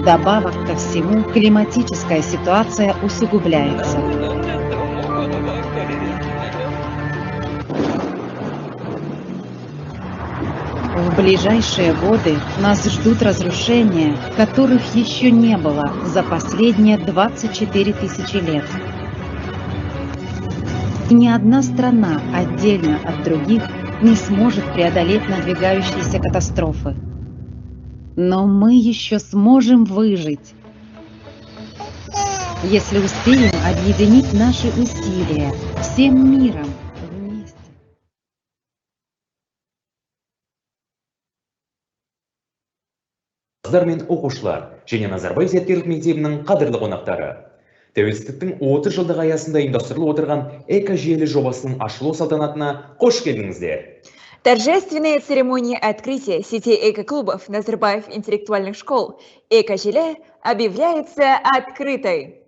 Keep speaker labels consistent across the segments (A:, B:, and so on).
A: Вдобавок ко всему, климатическая ситуация усугубляется. В ближайшие годы нас ждут разрушения, которых еще не было за последние 24 тысячи лет. И ни одна страна отдельно от других не сможет преодолеть надвигающиеся катастрофы. Но мы еще сможем выжить, если успеем объединить наши усилия всем миром вместе.
B: Қыздар мен оқушылар және Назарбаев зияткерлік мектебінің қадірлі қонақтары. Тәуелсіздіктің 30 жылдығы аясында ұйымдастырылып отырған эко-желі жобасының ашылу салтанатына қош келдіңіздер.
C: Торжественная церемония открытия сети эко-клубов Назарбаев интеллектуальных школ «Эко-желе» объявляется открытой.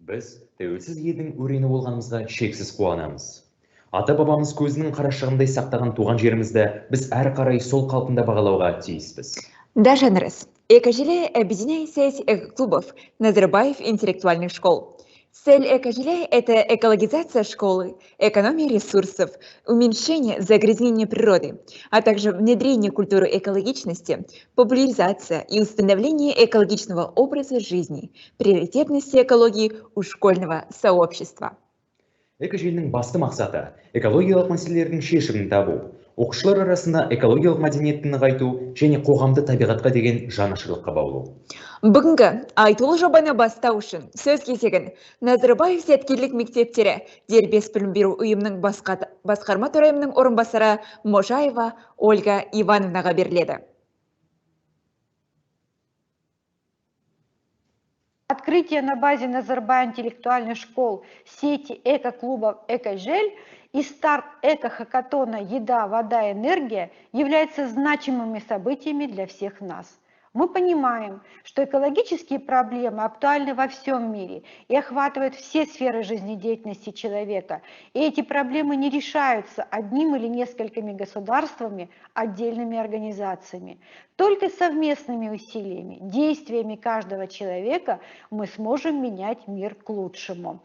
B: Біз тәуелсіз елдің өрені болғанымызға шексіз қуанамыз. Ата-бабамыз көзінің қарашығындай сақтаған туған жерімізді біз әрі қарай сол қалпында бағалауға тиіспіз.
C: Даже раз. «Эко-желе» объединяет сеть эко-клубов Назарбаев интеллектуальных школ. Цель «Эко-желе» — это экологизация школы, экономия ресурсов, уменьшение загрязнения природы, а также внедрение культуры экологичности, популяризация и установление экологичного образа жизни, приоритетности экологии у школьного сообщества.
B: Эко-желінің басты мақсаты экологиялық мәселелердің шешімін табу, оқушылар арасында экологиялық мәдениетті нығайту және қоғамды табиғатқа деген жанашырлыққа баулу.
C: Бүгінгі айтулы жобаны бастау үшін сөз кезегін Назарбаев зияткерлік мектептері дербес білім беру ұйымының басқарма төрайымының орынбасары Можаева Ольга Ивановнаға беріледі.
D: Открытие на базе Назарбаев интеллектуальных школ сети эко-клубов «Эко-жель» и старт эко-хакатона «Еда, вода, энергия» являются значимыми событиями для всех нас. Мы понимаем, что экологические проблемы актуальны во всем мире и охватывают все сферы жизнедеятельности человека. И эти проблемы не решаются одним или несколькими государствами, отдельными организациями. Только совместными усилиями, действиями каждого человека мы сможем менять мир к лучшему.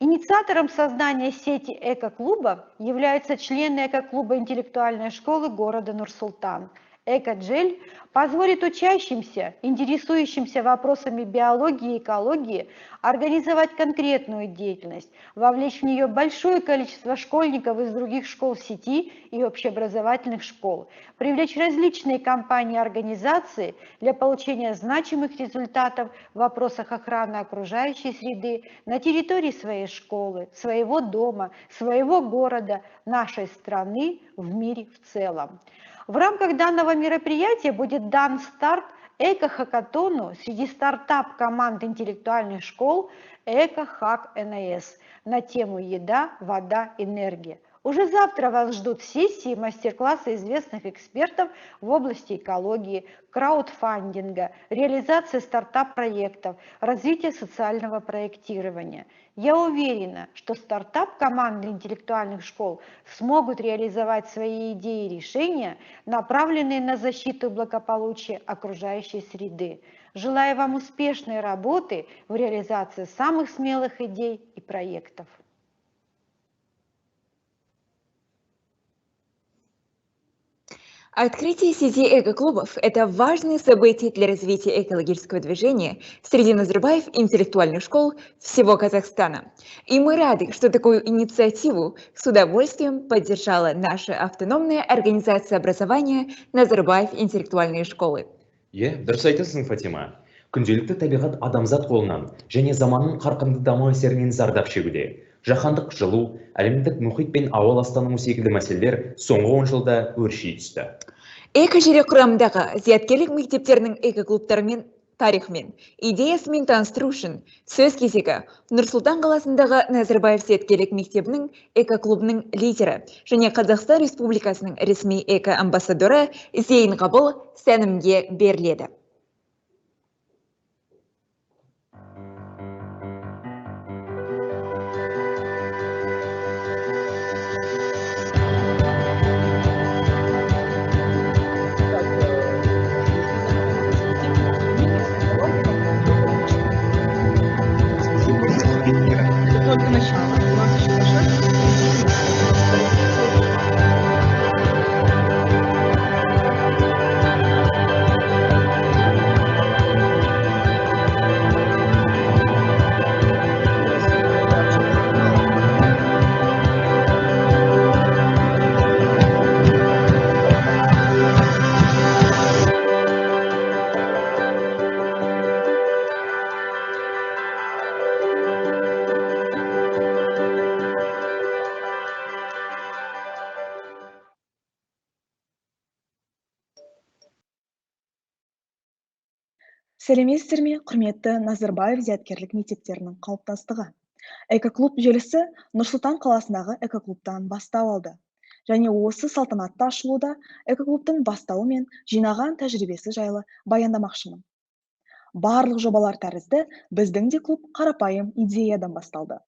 D: Инициатором создания сети эко-клубов являются члены эко-клуба интеллектуальной школы города Нур-Султан. «Эко-жель» позволит учащимся, интересующимся вопросами биологии и экологии, организовать конкретную деятельность, вовлечь в нее большое количество школьников из других школ сети и общеобразовательных школ, привлечь различные компании и организации для получения значимых результатов в вопросах охраны окружающей среды на территории своей школы, своего дома, своего города, нашей страны, в мире в целом. В рамках данного мероприятия будет дан старт эко-хакатону среди стартап-команд интеллектуальных школ «Эко-хак НС» на тему «Еда, вода, энергия». Уже завтра вас ждут сессии и мастер-классы известных экспертов в области экологии, краудфандинга, реализации стартап-проектов, развития социального проектирования. Я уверена, что стартап-команды интеллектуальных школ смогут реализовать свои идеи и решения, направленные на защиту благополучия окружающей среды. Желаю вам успешной работы в реализации самых смелых идей и проектов.
C: Открытие сети эко-клубов – это важное событие для развития экологического движения среди Назарбаев интеллектуальных школ всего Казахстана. И мы рады, что такую инициативу с удовольствием поддержала наша автономная организация образования Назарбаев интеллектуальные школы.
B: Дұрыс айтасың, Фатима. Күнделікті табиғат адамзат қолынан және заманның қарқынды даму әсерінен зардап шегуде. Жаһандық жылу, әлемдік мұхит пен ауа ластануы секілді мәселелер соңғы 10 жылда өрши түсті.
C: Эко-желі құрамындағы зияткерлік мектептерінің эко-клубтарымен тарихымен, идеясымен таныстыру үшін сөз кезегі Нұр-Сұлтан қаласындағы Назарбаев зияткерлік мектебінің эко-клубының лидері және Қазақстан Республикасының ресми эко-амбассадоры Зейін Қабыл сәнімге беріледі.
E: Только начало. У нас еще большой.
F: Сәлеметсіздер ме, құрметті Назарбаев зияткерлік мектептерінің қалыптастығы. Эко-клуб желісі Нұр-Сұлтан қаласындағы эко-клубтан бастау алды. Және осы салтанатты ашылуда эко-клубтың бастауы мен жинаған тәжірибесі жайлы баяндамақшымын. Барлық жобалар тәрізді біздің де клуб қарапайым идеядан басталды.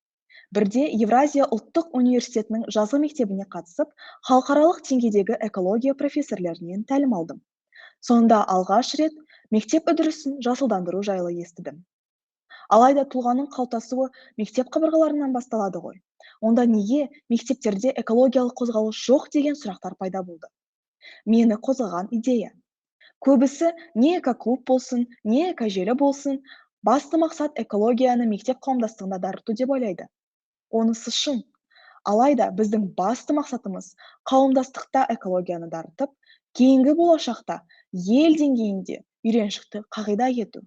F: Бірде Евразия ұлттық университетінің жазғы мектебіне қатысып, халықаралық деңгейдегі экология профессорлерінен тәлім алдым. Сонда алғаш рет мектеп үдерісін жасылдандыру жайлы естідім. Алайда тұлғаның қалыптасуы мектеп қабырғаларынан басталады ғой. Онда неге мектептерде экологиялық қозғалыс жоқ деген сұрақтар пайда болды. Мені қозғаған идея. Көбісі не эко-клуб болсын, не эко-желі болсын, басты мақсат экологияны мектеп қауымдастығында дарыту деп ойлайды. Онысы шын. Алайда біздің басты мақсатымыз қауымдастықта экологияны дарытып, кейінгі болашақта ел деңгейінде үйреншікті қағида ету.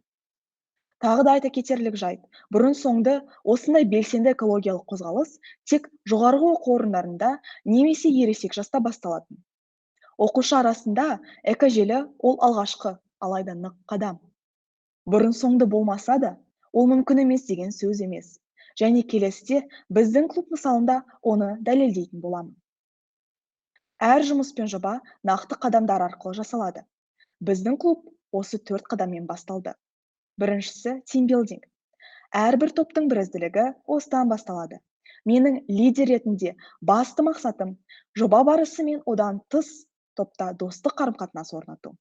F: Тағы да айта кетерлік жайт, бұрын соңды осындай белсенді экологиялық қозғалыс тек жоғарғы оқу орындарында немесе ересек жаста басталатын. Оқушы арасында эко-желі ол алғашқы, алайда нық қадам. Бұрын соңды болмаса да, ол мүмкін емес деген сөз емес. Және келесіде біздің клуб мысалында оны дәлелдейтін боламын. Әр жұмыс пен жоба нақты қадамдар арқылы жасалады. Біздің клуб осы 4 қадаммен басталды. Біріншісі тимбилдинг. Әрбір топтың бірізділігі осыдан басталады. Менің лидер ретінде басты мақсатым жоба барысы мен одан тыс топта достық қарым-қатынас орнату.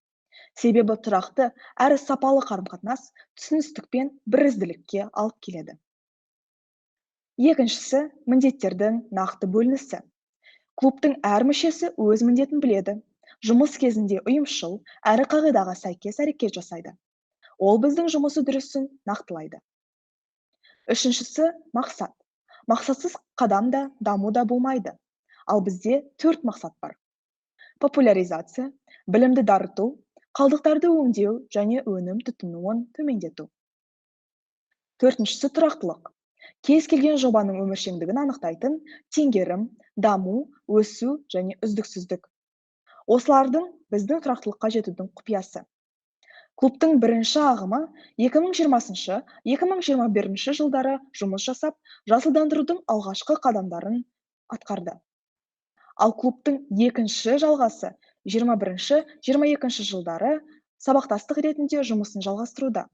F: Себебі тұрақты әрі сапалы қарым-қатынас түсіністік пен бірізділікке алып келеді. Екіншісі міндеттердің нақты бөлінісі. Клубтың әр мүшесі өз міндетін біледі. Жұмыс кезінде ұйымшыл, әрі қағидаға сәйкес әрекет жасайды. Ол біздің жұмыс үдерісін нақтылайды. Үшіншісі мақсат. Мақсатсыз қадам да, даму да болмайды. Ал бізде 4 мақсат бар. Популяризация, білімді дарыту, қалдықтарды өңдеу және өнім тұтынуын төмендету. Төртіншісі тұрақтылық. Кез келген жобаның өміршеңдігін анықтайтын теңгерім, даму, өсу және үздіксіздік. Осылардың біздің тұрақтылыққа жетудің құпиясы. Клубтың бірінші ағымы 2020-2021 жылдары жұмыс жасап, жасылдандырудың алғашқы қадамдарын атқарды. Ал клубтың екінші жалғасы 21-22 жылдары сабақтастық ретінде жұмысын жалғастыруда.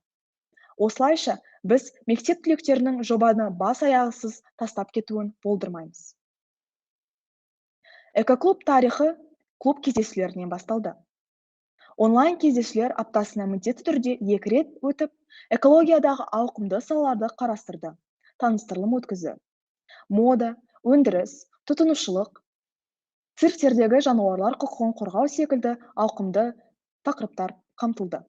F: Осылайша, біз мектеп түлектерінің жобаны бас аяғысыз тастап кетуін болдырмаймыз. Экоклуб тарихы клуб кездесулерінен басталды. Онлайн кездесулер аптасына міндетті түрде 2 рет өтіп, экологиядағы ауқымды салаларды қарастырды, таныстырылым өткізді. Мода, өндіріс, тұтынушылық, цирктердегі жануарлар құқығын қорғау секілді ауқымды тақырыптар қамтылды.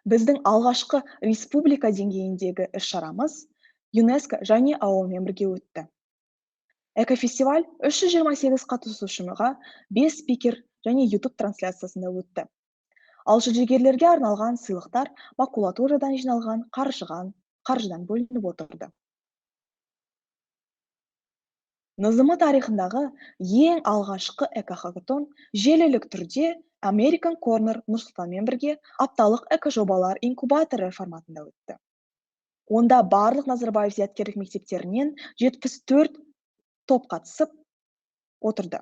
F: Біздің алғашқы республика деңгейіндегі іс-шарамыз ЮНЕСКО және АО-мен бірге өтті. Экофестиваль 328 қатысушыға 5 спикер және YouTube трансляциясында өтті. Ал жүлдегерлерге арналған сыйлықтар макулатурадан жиналған қаржыдан бөлініп отырды. НЗМ тарихындағы ең алғашқы экохакатон желілік түрде American Corner Нұрсұлтанмен бірге апталық экожобалар инкубаторы форматында өтті. Онда барлық Назарбаев зияткерлік мектептерінен 74 топ қатысып отырды.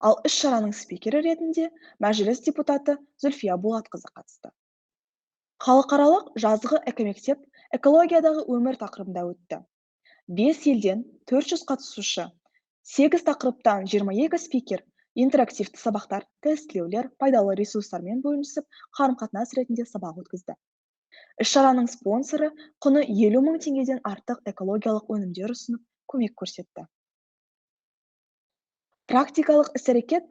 F: Ал іс-шараның спикері ретінде мәжіліс депутаты Зүлфия Болатқызы қатысты. Халықаралық жазғы экомектеп экологиядағы өмір тақырыбында өтті. 5 елден 400 қатысушы, 8 тақырыптан 22 спикер, интерактивті сабақтар, тестілеулер, пайдалы ресурстармен бөлінісіп, қарым-қатынас ретінде сабақ өткізді. Іс-шараның спонсоры құны 50 000 теңгеден артық экологиялық өнімдер ұсынып, көмек көрсетті. Практикалық іс-әрекет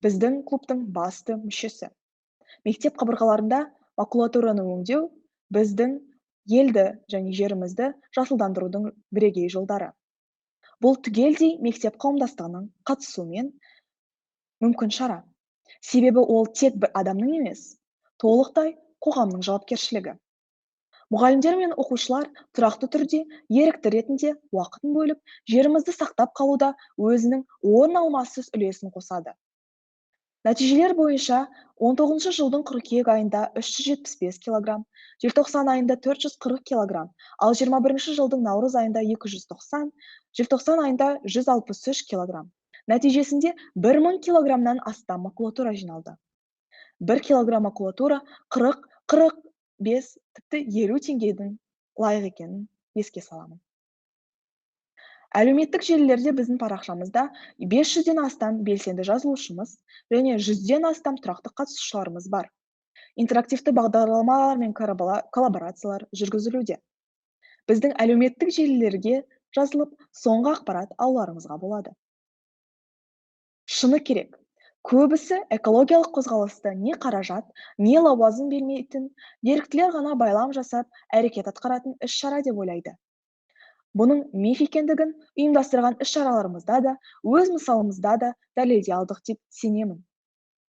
F: біздің клубтың басты мүшесі. Мектеп қабырғаларында макулатураны өңдеу біздің елді және жерімізді жасылдандырудың бірегей жолдары. Бұл түгелдей мектеп қауымдастығының қатысуымен мүмкін шара. Себебі ол тек бір адамның емес, толықтай қоғамның жауапкершілігі. Мұғалімдер мен оқушылар тұрақты түрде ерікті ретінде уақытын бөліп, жерімізді сақтап қалуда өзінің орын алмассыз үлесін қосады. Нәтижелер бойынша 19 жылдың қыркүйек айында 375 кг, желтоқсан айында 440 кг, ал 21 жылдың наурыз айында 290, желтоқсан айында 163 кг. Нәтижесінде 1000 килограммнан астам макулатура жиналды. 1 килограмм макулатура 40-45, тіпті 50 теңгенің лайық екенін еске саламын. Әлеуметтік желілерде біздің парақшамызда 500-ден астам белсенді жазылушымыз және 100-ден астам тұрақты қатысушыларымыз бар. Интерактивті бағдарламалар мен коллаборациялар жүргізілуде. Біздің әлеуметтік желілерге жазылып, соңғы ақпарат алуларыңызға болады. Шыны керек, көбісі экологиялық қозғалысты не қаражат, не лауазым бермейтін, еріктілер ғана байлам жасап, әрекет атқаратын іс-шара деп ойлайды. Бұның миф екендігін ұйымдастырған іс-шараларымызда да, өз мысалымызда да дәлелдей алдық деп сенемін.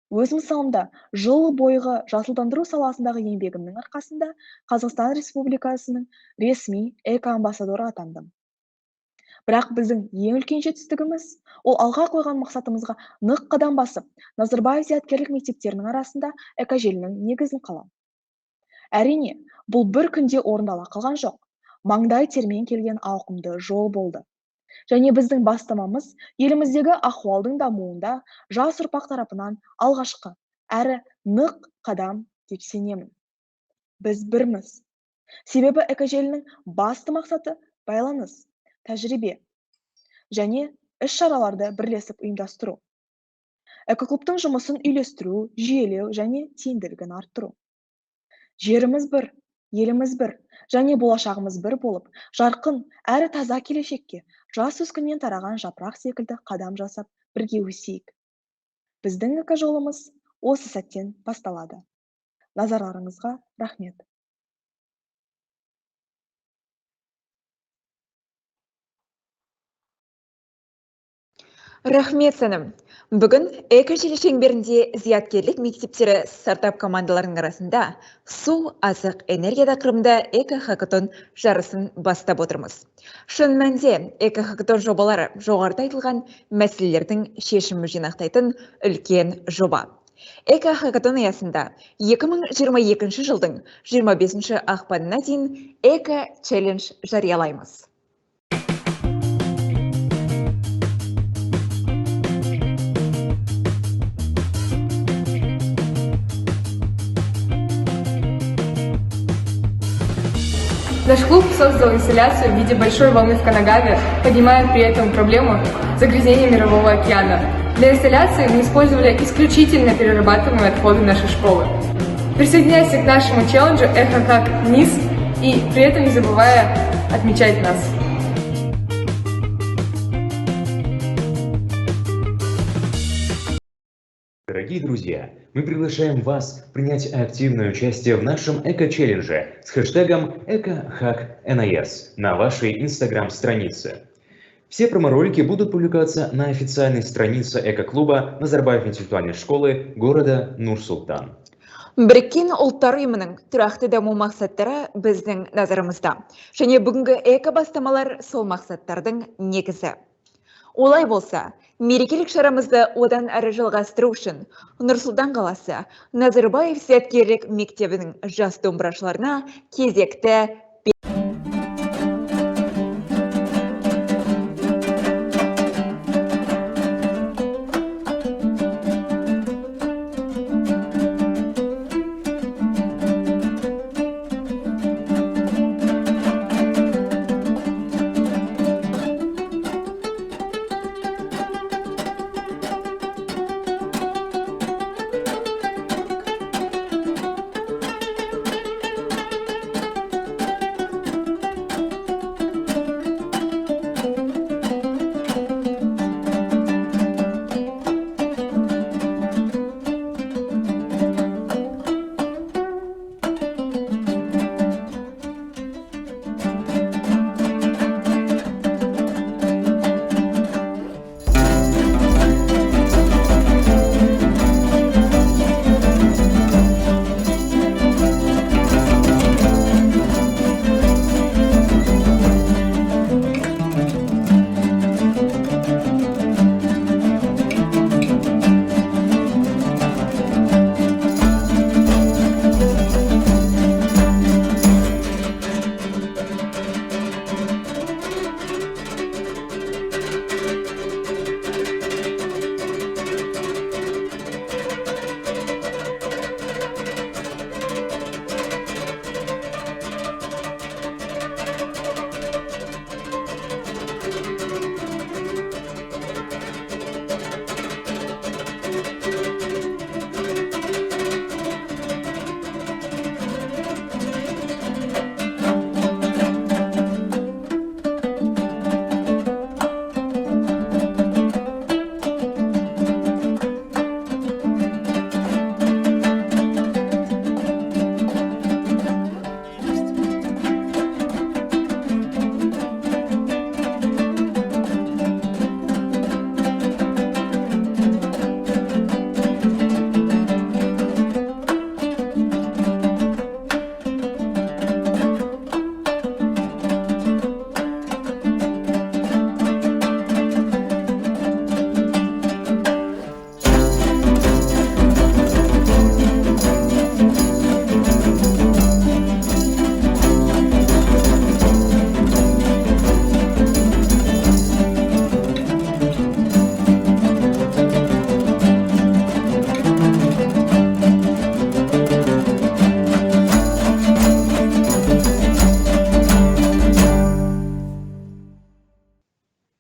F: Өз мысалымда жыл бойғы жасылдандыру саласындағы еңбегімнің арқасында Қазақстан Республикасының ресми эко-амбассадоры атандым. Бірақ біздің ең үлкен жетістігіміз, ол алға қойған мақсатымызға нық қадам басып, Назарбаев зияткерлік мектептерінің арасында экожелінің негізін қалау. Әрине, бұл бір күнде орындала қалған жоқ. Маңдай термен келген ауқымды жол болды. Және біздің бастамамыз еліміздегі ахуалдың дамуында жас ұрпақ тарапынан алғашқы әрі нық қадам деп сенемін. Біз бірміз. Себебі экожелінің басты мақсаты байланыс, тәжірибе және іс-шараларды бірлесіп ұйымдастыру. Экоклубтың жұмысын үйлестіру, жүйелеу және тиімділігін арттыру. Жеріміз бір, еліміз бір және болашағымыз бір болып, жарқын әрі таза келешекке жас өскіннен тараған жапырақ секілді қадам жасап, бірге өсейік. Біздің экожолымыз осы сәттен басталады. Назарларыңызға рахмет.
C: Рахмет сәнім. Бүгін экожелі шеңберінде зияткерлік мектептері стартап командаларының арасында су, азық, энергия тақырыбында эко-хакатон жарысын бастап отырмыз. Шын мәнінде эко-хакатон жобалары жоғарыда айтылған мәселелердің шешімін жинақтайтын үлкен жоба. Эко-хакатон аясында 2022 жылдың 25 ақпанына дейін эко-челлендж жариялаймыз.
G: Наш клуб создал инсталляцию в виде большой волны в Канагаве, поднимая при этом проблему загрязнения Мирового океана. Для инсталляции мы использовали исключительно перерабатываемые отходы нашей школы. Присоединяйся к нашему челленджу «Эхо как низ» и при этом не забывая отмечать нас.
B: Дорогие друзья, мы приглашаем вас принять активное участие в нашем эко-челлендже с хэштегом #EcoHackNIS на вашей инстаграм-странице. Все промо-ролики будут публиковаться на официальной странице эко-клуба Назарбаев интеллектуальной школы города Нур-Султан.
C: Біріккен ұлттар ұйымының тұрақты даму мақсаттары біздің назарымызда. Және бүгінгі эко-бастамалар сол мақсаттардың негізі. Олай болса, мерекелік шарамызды одан әрі жалғастыру үшін Нұр-Сұлтан қаласы Назарбаев зияткерлік мектебінің жас домбырашыларына кезекті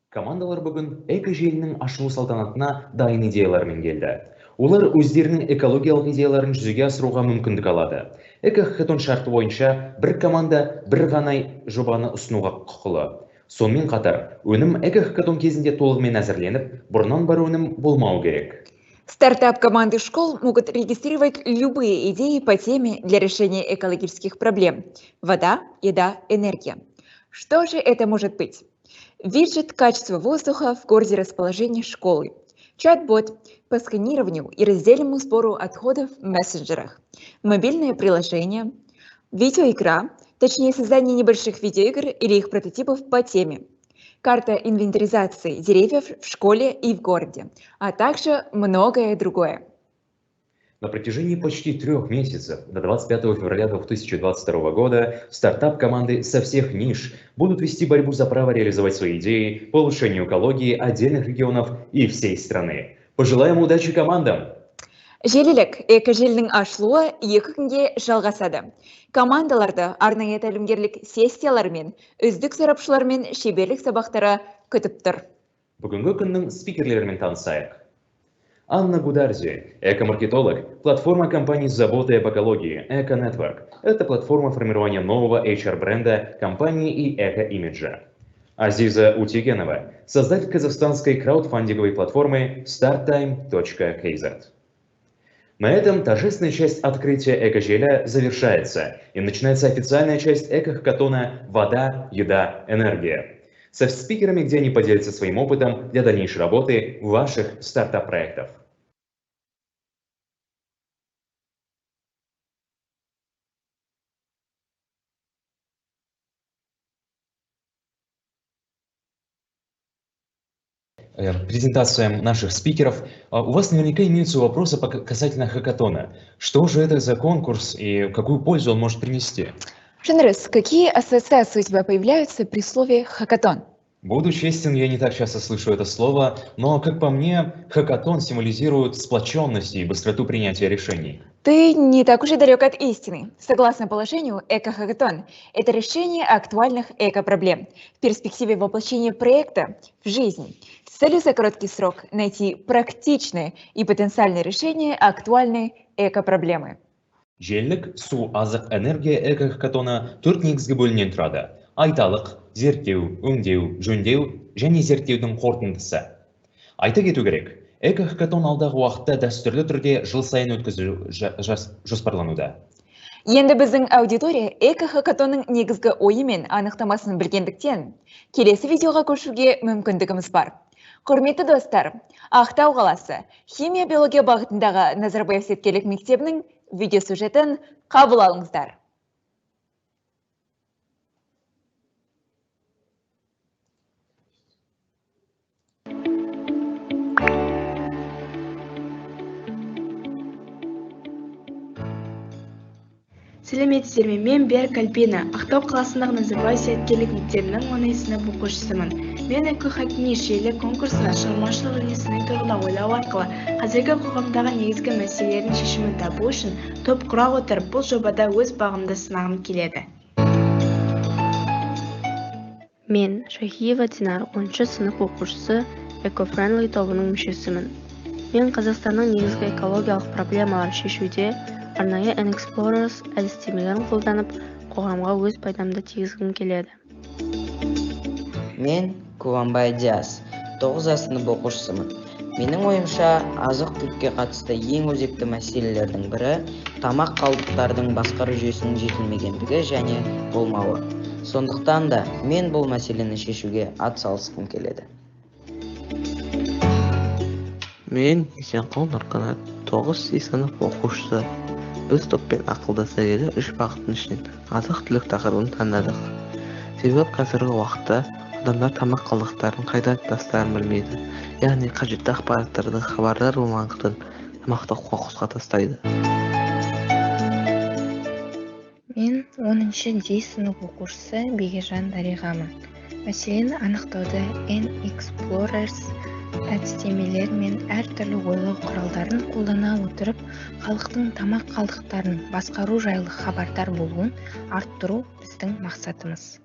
B: Командалар бүгін эко-желінің ашылу салтанатына дайын идеялармен келді. Олар өздерінің экологиялық идеяларын жүзеге асыруға мүмкіндік алады. Эко-хакатон шарты бойынша бір команда бір ғана жобаны ұсынуға құқылы. Сонымен қатар, өнім эко-хакатон кезінде толығымен әзірленіп, бұрыннан бар өнім болмау керек.
C: Стартап-команды школ могут регистрировать любые идеи по теме для решения экологических проблем. Вода, еда, энергия. Что же это может быть? Виджет качества воздуха в городе расположения школы. Чат-бот по сканированию и раздельному сбору отходов в мессенджерах. Мобильное приложение. Видеоигра, точнее создание небольших видеоигр или их прототипов по теме. Карта инвентаризации деревьев в школе и в городе, а также многое другое.
B: На протяжении почти 3 месяцев, до 25 февраля 2022 года, стартап-команды со всех ниш будут вести борьбу за право реализовать свои идеи по улучшению экологии отдельных регионов и всей страны. Пожелаем удачи командам!
C: Желілік экожелінің ашылуы 2 күнге жалғасады. Командаларды арнайы тәлімгерлік сессиялар мен үздік сарапшылар мен шеберлік сабақтары күтіп тұр.
B: Бүгінгі күннің спикерлерімен танысайық. Анна Гударзи, эко-маркетолог, платформа компании «Забота об экологии» «Эко-Нетворк». Это платформа формирования нового HR-бренда компании и эко-имиджа. Азиза Утигенова, создатель казахстанской краудфандинговой платформы starttime.kz. На этом торжественная часть открытия экожеля завершается, и начинается официальная часть эко-хакатона «Вода, еда, энергия». Со спикерами, где они поделятся своим опытом для дальнейшей работы ваших стартап-проектов. Презентациям наших спикеров. У вас наверняка имеются вопросы касательно хакатона. Что же это за конкурс и какую пользу он может принести?
C: Шенрис, какие ассоциации у тебя появляются при слове «хакатон»?
B: Буду честен, я не так часто слышу это слово, но, как по мне, хакатон символизирует сплоченность и быстроту принятия решений.
C: Ты не так уж и далек от истины. Согласно положению, эко-хакатон – это решение актуальных эко-проблем в перспективе воплощения проекта в жизнь. С целью за короткий срок найти практичное и потенциальное решение актуальной эко-проблемы.
B: Желілік, су, азық, энергия эко-хакатона 4 негізгі бөлінен тұрады. Айталық, зерттеу, өңдеу, жөндеу және зерттеудің қорытындысы. Айта кету керек, эко-хакатон алдағы уақытта дәстүрлі түрде жыл сайын өткізу жоспарлануда.
C: Енді біздің аудитория эко-хакатонның негізгі ойы мен анықтамасын білгендіктен, келесі видеоға көшуге мүмкіндігіміз бар. Құрметті достар, Ақтау қаласы химия-биология бағытындағы Назарбаев зияткерлік мектебінің видеосюжетін қабыл алыңыздар.
E: Сәлеметсіздер ме? Мен Берік Альбина, Ақтау қаласындағы Назарбаев зияткерлік мектебінің 10 сынып оқушысымын. Мен эко-хакни желілік конкурсына шығармашылық үлгісінің тұрғыда ойлау арқылы қазіргі қоғамдағы негізгі мәселелердің шешімін табу үшін топ құра отырып, бұл жобада өз бағымды сынағым келеді.
H: Мен Шахиева Динар, 10 сынып оқушысы, Eco-Friendly тобының мүшесімін. Мен Қазақстанның негізгі экологиялық проблемаларын шешуде арнайы N-Explorers әдістемелерін қолданып, қоғамға өз пайдамды тигізгім келеді.
I: Мен Куванбай Диас, 9 сынып оқушысымын. Менің ойымша, азық-түлікке қатысты ең өзекті мәселелердің бірі тамақ қалдықтардың басқару жүйесінің жетілмегендігі және болмауы. Сондықтан да мен бұл мәселені шешуге атсалысқым келеді.
J: Мен Есенқұл Нұрқанат, 9 сынып оқушысы. Біз топпен ақылдаса келе 3 бағыттың ішінен азық-түлік тақырыбын таңдадық. Себебі қазіргі уақытта адамдар тамақ қалдықтарын қайда тастарын білмейді. Яғни қажетті ақпараттарды хабардар болмағандықтан тамақты қоқысқа тастайды.
K: Мен 10-шы D сынып оқушысы Бегежан Дариғамын. Мәселені анықтауды N-Explorers әдістемелер мен әртүрлі ойлау құралдарын қолдана отырып, халықтың тамақ қалдықтарын басқару жайлы хабардар болуын арттыру біздің мақсатымыз.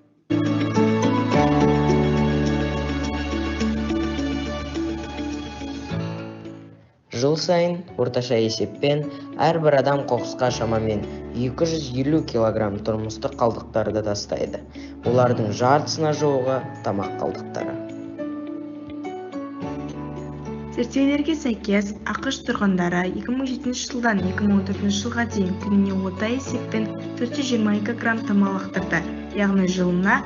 I: Жыл сайын орташа есеппен әрбір адам қоқысқа шамамен 250 килограмм тұрмыстық қалдықтарды тастайды. Олардың жартысына жуығы тамақ қалдықтары.
E: Зерттеулерге сәйкес, ақш тұрғындары 2007 жылдан 2014 жылға дейін күніне орта есеппен 422 грамм тамақ лақтырды, яғни жылына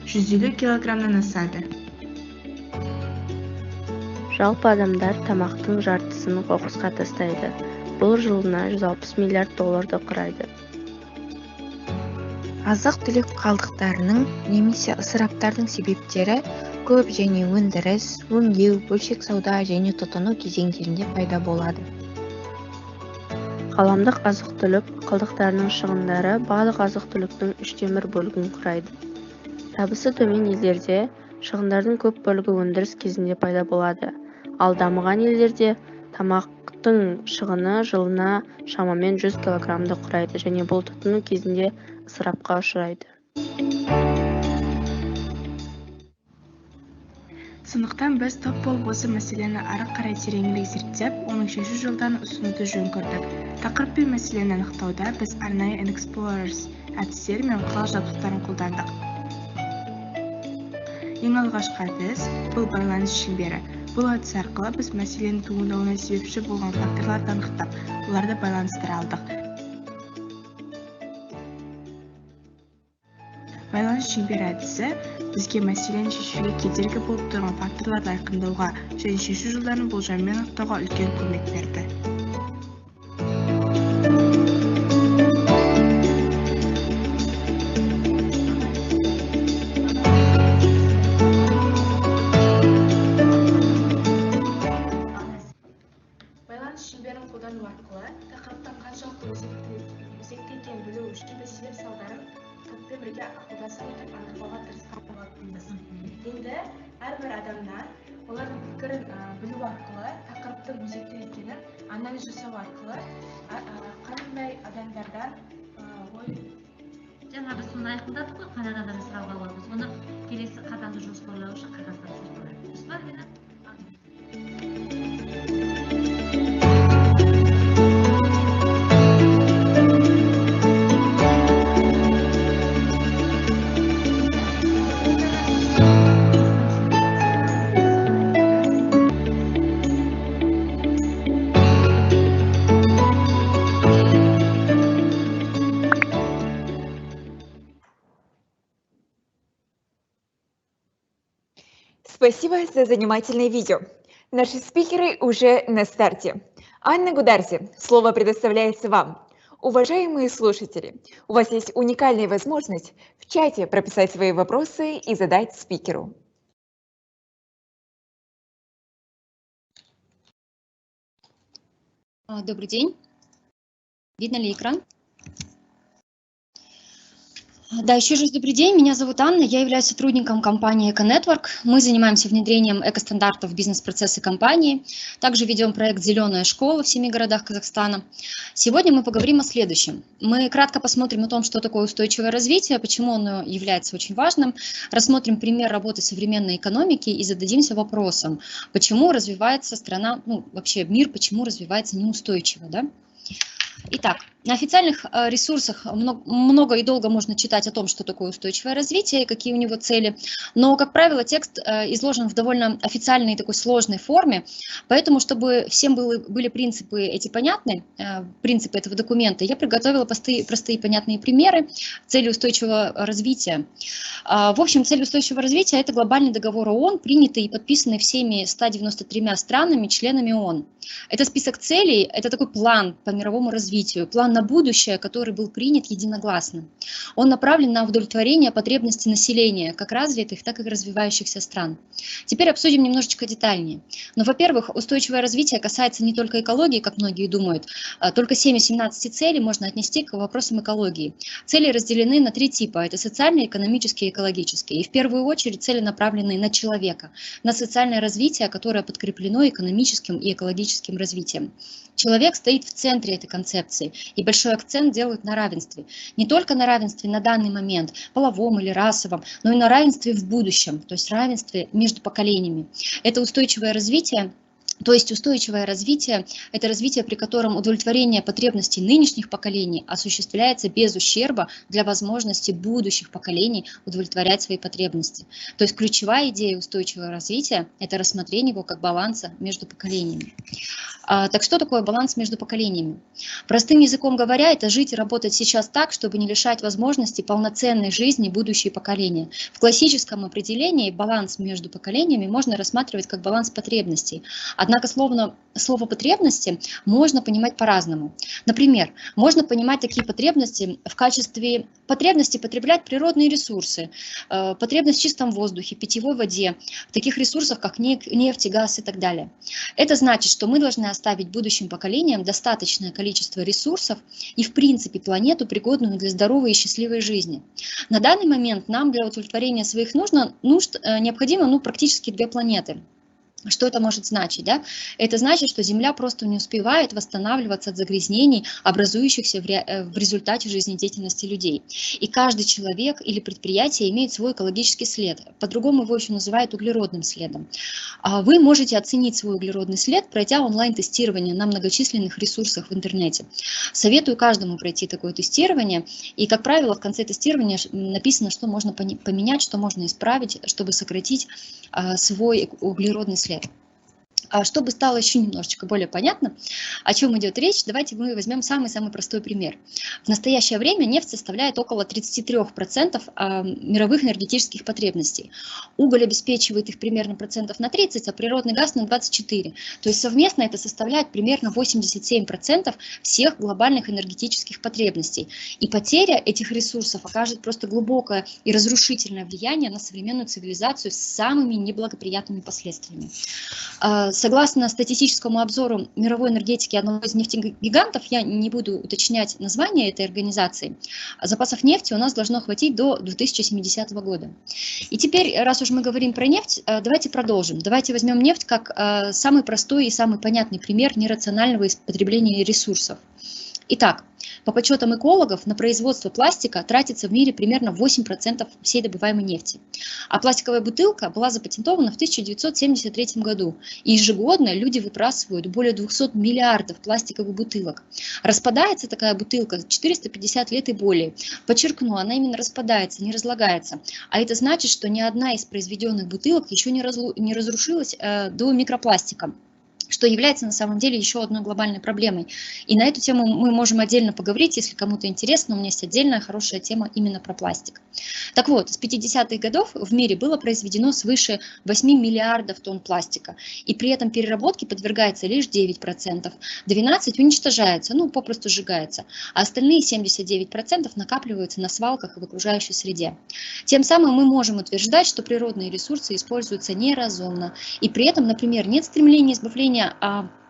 E: 150 килограммнан асады.
H: Жалпы адамдар тамақтың жартысын қоқысқа тастайды. Бұл жылына $160 миллиард құрайды.
K: Азық-түлік қалдықтарының немесе ысыраптардың себептері көп және өндіріс, өңдеу, бөлшек сауда және тұтыну кезеңдерінде пайда болады.
H: Ғаламдық азық-түлік қалдықтарының шығындары барлық азық-түліктің 1/3 бөлігін құрайды. Табысы төмен елдерде шығындардың көп бөлігі өндіріс кезінде пайда болады, ал дамыған елдерде тамақтың шығыны жылына шамамен 100 килограммды құрайды және бұл тұтыну кезінде ысырапқа ұшырайды.
E: Сондықтан біз топ болып осы мәселені ары қарай тереңірек зерттеп, оның шешу жолдарын ұсынуды жөн көрдік. Тақырып пен мәселені анықтауда біз арнайы Explorers әдістері мен құрал жабдықтарын қолдандық. Ең алғашқы әдіс бұл байланыс шеңбері. Бұл әдіс арқылы біз мәселенің туындауына себепші болған факторларды анықтап, оларды байланыстыра алдық. Байланыс шеңбері әдісі бізге мәселені шешуге кедергі болып тұрған факторларды айқындауға және шешу жолдарын болжаммен анықтауға үлкен көмек берді. Байланыс шеңберін қолдану арқылы тақырыптың қаншалықты өзекті екенін білу үшін біз себеп салдарын топпен бірге ақылдаса отырып анықтауға тырысқан болатынбыз. Енді әрбір адамнан олардың пікірін білу арқылы тақырыптың өзекті екенін анализ жасау арқылы қандай адамдардан ой
L: жаңа біз соны айқындадық қой, қандай адамдардан сұрауға болады. Оны келесі қадамды жоспарлау үшін қағазға жазылады. Дұрыс па, Рина?
C: Спасибо за занимательное видео. Наши спикеры уже на старте. Анна Гударзи, слово предоставляется вам. Уважаемые слушатели, у вас есть уникальная возможность в чате прописать свои вопросы и задать спикеру.
M: Добрый день. Видно ли экран? Да, еще раз добрый день. Меня зовут Анна, я являюсь сотрудником компании EcoNetwork. Мы занимаемся внедрением экостандартов в бизнес-процессы компании. Также ведем проект «Зеленая школа» в 7 городах Казахстана. Сегодня мы поговорим о следующем. Мы кратко посмотрим о том, что такое устойчивое развитие, почему оно является очень важным. Рассмотрим пример работы современной экономики и зададимся вопросом, почему развивается страна, вообще мир, почему развивается неустойчиво, да? Итак, на официальных ресурсах много и долго можно читать о том, что такое устойчивое развитие и какие у него цели, но, как правило, текст изложен в довольно официальной и такой сложной форме, поэтому, чтобы всем были принципы эти понятны, принципы этого документа, я приготовила простые понятные примеры цели устойчивого развития. В общем, цель устойчивого развития – это глобальный договор ООН, принятый и подписанный всеми 193 странами, членами ООН. Это список целей, это такой план по мировому развитию, план на будущее, который был принят единогласно. Он направлен на удовлетворение потребностей населения, как развитых, так и развивающихся стран. Теперь обсудим немножечко детальнее. Но, во-первых, устойчивое развитие касается не только экологии, как многие думают. Только 7 из 17 целей можно отнести к вопросам экологии. Цели разделены на 3 типа. Это социальные, экономические и экологические. И в первую очередь цели направлены на человека, на социальное развитие, которое подкреплено экономическим и экологическим развитием. Человек стоит в центре этой концепции, и большой акцент делают на равенстве. Не только на равенстве на данный момент, половом или расовом, но и на равенстве в будущем, то есть равенстве между поколениями. Это устойчивое развитие. То есть устойчивое развитие – это развитие, при котором удовлетворение потребностей нынешних поколений осуществляется без ущерба для возможности будущих поколений удовлетворять свои потребности. То есть ключевая идея устойчивого развития – это рассмотрение его как баланса между поколениями. Так что такое баланс между поколениями? Простым языком говоря, это жить и работать сейчас так, чтобы не лишать возможности полноценной жизни будущие поколения. В классическом определении баланс между поколениями можно рассматривать как баланс потребностей. Однако Однако слово «потребности» можно понимать по-разному. Например, можно понимать такие потребности в качестве потребности потреблять природные ресурсы, потребность в чистом воздухе, питьевой воде, в таких ресурсах, как нефть, газ и так далее. Это значит, что мы должны оставить будущим поколениям достаточное количество ресурсов и, в принципе, планету, пригодную для здоровой и счастливой жизни. На данный момент нам для удовлетворения своих нужд необходимо практически 2 планеты. Что это может значить? Да? Это значит, что Земля просто не успевает восстанавливаться от загрязнений, образующихся в результате жизнедеятельности людей. И каждый человек или предприятие имеет свой экологический след. По-другому его еще называют углеродным следом. Вы можете оценить свой углеродный след, пройдя онлайн-тестирование на многочисленных ресурсах в интернете. Советую каждому пройти такое тестирование. И, как правило, в конце тестирования написано, что можно поменять, что можно исправить, чтобы сократить свой углеродный след. Чтобы стало еще немножечко более понятно, о чем идет речь, давайте мы возьмем самый-самый простой пример. В настоящее время нефть составляет около 33% мировых энергетических потребностей. Уголь обеспечивает их примерно процентов на 30%, а природный газ на 24%. То есть совместно это составляет примерно 87% всех глобальных энергетических потребностей. И потеря этих ресурсов окажет просто глубокое и разрушительное влияние на современную цивилизацию с самыми неблагоприятными последствиями. Согласно статистическому обзору мировой энергетики одного из нефтегигантов, я не буду уточнять название этой организации, запасов нефти у нас должно хватить до 2070 года. И теперь, раз уж мы говорим про нефть, давайте продолжим. Давайте возьмем нефть как самый простой и самый понятный пример нерационального потребления ресурсов. Итак, по подсчетам экологов, на производство пластика тратится в мире примерно 8% всей добываемой нефти. А пластиковая бутылка была запатентована в 1973 году. И ежегодно люди выбрасывают более 200 миллиардов пластиковых бутылок. Распадается такая бутылка 450 лет и более. Подчеркну, она именно распадается, не разлагается. А это значит, что ни одна из произведенных бутылок еще не разрушилась до микропластика, что является на самом деле еще одной глобальной проблемой. И на эту тему мы можем отдельно поговорить, если кому-то интересно. У меня есть отдельная хорошая тема именно про пластик. Так вот, с 50-х годов в мире было произведено свыше 8 миллиардов тонн пластика. И при этом переработке подвергается лишь 9%. 12% уничтожается, попросту сжигается. А остальные 79% накапливаются на свалках и в окружающей среде. Тем самым мы можем утверждать, что природные ресурсы используются неразумно. И при этом, например, нет стремления избавления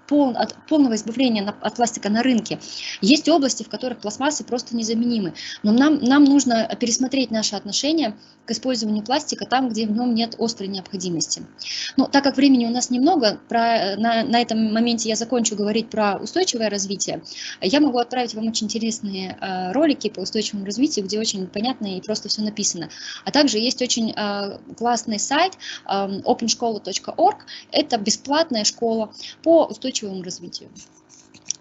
M: полного избавления от пластика на рынке. Есть области, в которых пластмассы просто незаменимы. Но нам нужно пересмотреть наше отношение к использованию пластика там, где в нем нет острой необходимости. Но так как времени у нас немного, на этом моменте я закончу говорить про устойчивое развитие. Я могу отправить вам очень интересные ролики по устойчивому развитию, где очень понятно и просто все написано. А также есть очень классный сайт openshkola.org. Это бесплатная школа по устойчивому развитию.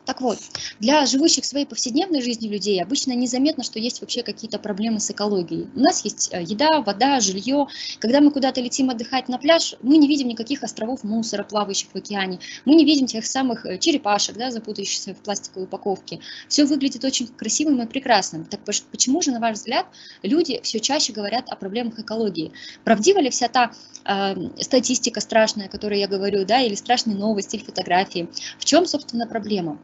M: Так вот, для живущих своей повседневной жизнью людей обычно незаметно, что есть вообще какие-то проблемы с экологией. У нас есть еда, вода, жилье. Когда мы куда-то летим отдыхать на пляж, мы не видим никаких островов мусора, плавающих в океане. Мы не видим тех самых черепашек, запутающихся в пластиковой упаковке. Все выглядит очень красивым и прекрасным. Так почему же, на ваш взгляд, люди все чаще говорят о проблемах экологии? Правдива ли вся та статистика страшная, о которой я говорю, или страшные новости, или фотографии? В чем, собственно, проблема?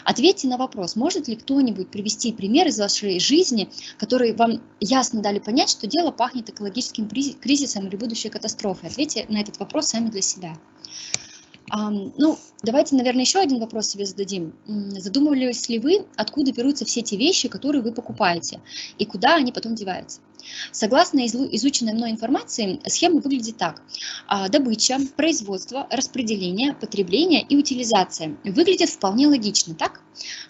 M: Ответьте на вопрос, может ли кто-нибудь привести пример из вашей жизни, которые вам ясно дали понять, что дело пахнет экологическим кризисом или будущей катастрофой? Ответьте на этот вопрос сами для себя. Давайте, наверное, еще один вопрос себе зададим. Задумывались ли вы, откуда берутся все те вещи, которые вы покупаете, и куда они потом деваются? Согласно изученной мной информации, схема выглядит так. Добыча, производство, распределение, потребление и утилизация. Выглядит вполне логично, так?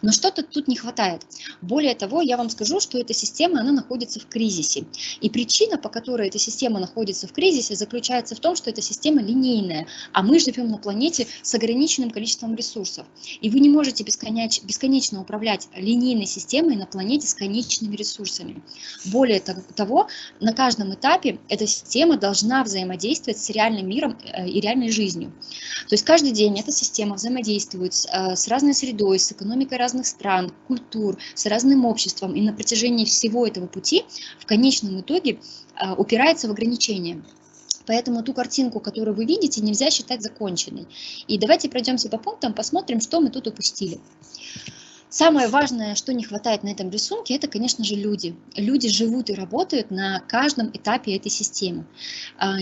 M: Но что-то тут не хватает. Более того, я вам скажу, что эта система, она находится в кризисе. И причина, по которой эта система находится в кризисе, заключается в том, что эта система линейная, а мы живем на планете с ограниченным количеством ресурсов. И вы не можете бесконечно управлять линейной системой на планете с конечными ресурсами. Более того, на каждом этапе эта система должна взаимодействовать с реальным миром и реальной жизнью. То есть каждый день эта система взаимодействует с разной средой, с экономикой разных стран, культур, с разным обществом. И на протяжении всего этого пути в конечном итоге упирается в ограничения. Поэтому ту картинку, которую вы видите, нельзя считать законченной. И давайте пройдемся по пунктам, посмотрим, что мы тут упустили. Самое важное, что не хватает на этом рисунке, это, конечно же, люди. Люди живут и работают на каждом этапе этой системы.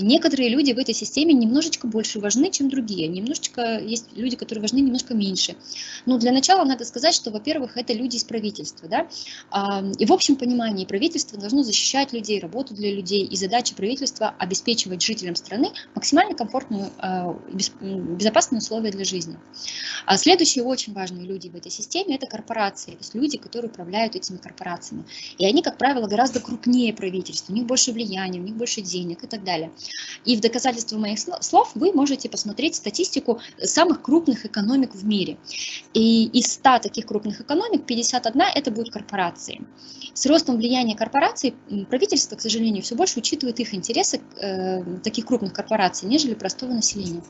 M: Некоторые люди в этой системе немножечко больше важны, чем другие. Есть люди, которые важны немножко меньше. Но для начала надо сказать, что, во-первых, это люди из правительства. Да? И в общем понимании правительство должно защищать людей, работу для людей. И задача правительства обеспечивать жителям страны максимально комфортные, безопасные условия для жизни. Следующие очень важные люди в этой системе – это корпорации, то есть люди, которые управляют этими корпорациями. И они, как правило, гораздо крупнее правительства, у них больше влияния, у них больше денег и так далее. И в доказательство моих слов вы можете посмотреть статистику самых крупных экономик в мире. И из 100 таких крупных экономик 51 это будут корпорации. С ростом влияния корпораций правительство, к сожалению, все больше учитывает их интересы таких крупных корпораций, нежели простого населения.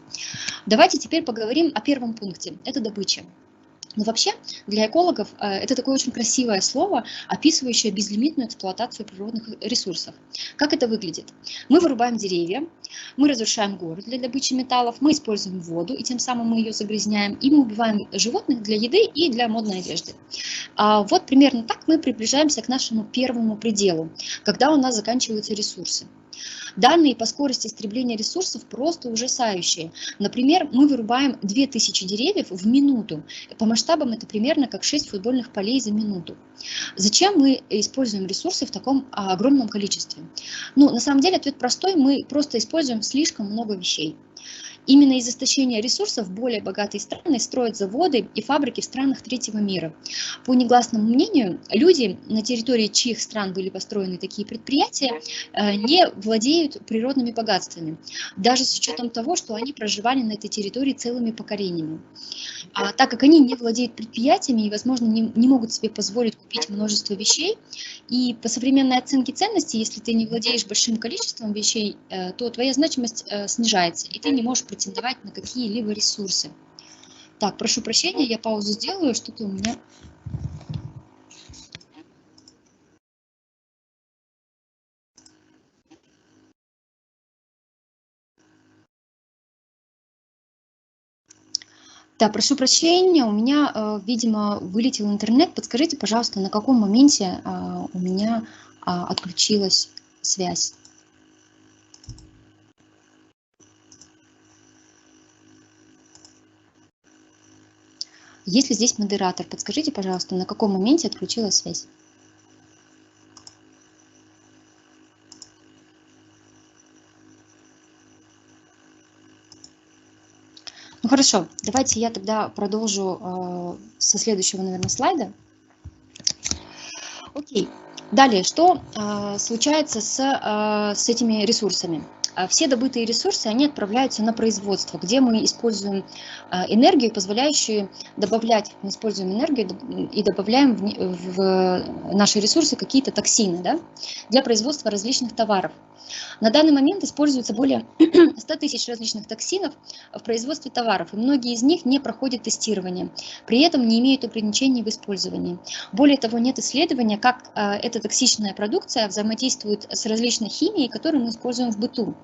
M: Давайте теперь поговорим о первом пункте. Это добыча. Но вообще для экологов это такое очень красивое слово, описывающее безлимитную эксплуатацию природных ресурсов. Как это выглядит? Мы вырубаем деревья, мы разрушаем горы для добычи металлов, мы используем воду, и тем самым мы ее загрязняем, и мы убиваем животных для еды и для модной одежды. Вот примерно так мы приближаемся к нашему первому пределу, когда у нас заканчиваются ресурсы. Данные по скорости истребления ресурсов просто ужасающие. Например, мы вырубаем 2000 деревьев в минуту. По масштабам это примерно как 6 футбольных полей за минуту. Зачем мы используем ресурсы в таком огромном количестве? На самом деле ответ простой, мы просто используем слишком много вещей. Именно из истощения ресурсов более богатые страны строят заводы и фабрики в странах третьего мира. По негласному мнению, люди, на территории чьих стран были построены такие предприятия, не владеют природными богатствами, даже с учетом того, что они проживали на этой территории целыми поколениями. Так как они не владеют предприятиями и, возможно, не могут себе позволить купить множество вещей, и по современной оценке ценностей, если ты не владеешь большим количеством вещей, то твоя значимость снижается, и ты не можешь претендовать на какие-либо ресурсы. Так, прошу прощения, я паузу сделаю, что-то у меня... Да, прошу прощения, у меня, видимо, вылетел интернет. Подскажите, пожалуйста, на каком моменте у меня отключилась связь? Если здесь модератор, подскажите, пожалуйста, на каком моменте отключилась связь? Хорошо, давайте я тогда продолжу со следующего, наверное, слайда. Окей. Далее, что случается с этими ресурсами? Все добытые ресурсы, они отправляются на производство, где мы используем энергию, позволяющую добавлять, мы используем энергию и добавляем в наши ресурсы какие-то токсины, да, для производства различных товаров. На данный момент используется более 100 тысяч различных токсинов в производстве товаров, и многие из них не проходят тестирование, при этом не имеют ограничений в использовании. Более того, нет исследования, как эта токсичная продукция взаимодействует с различной химией, которую мы используем в быту.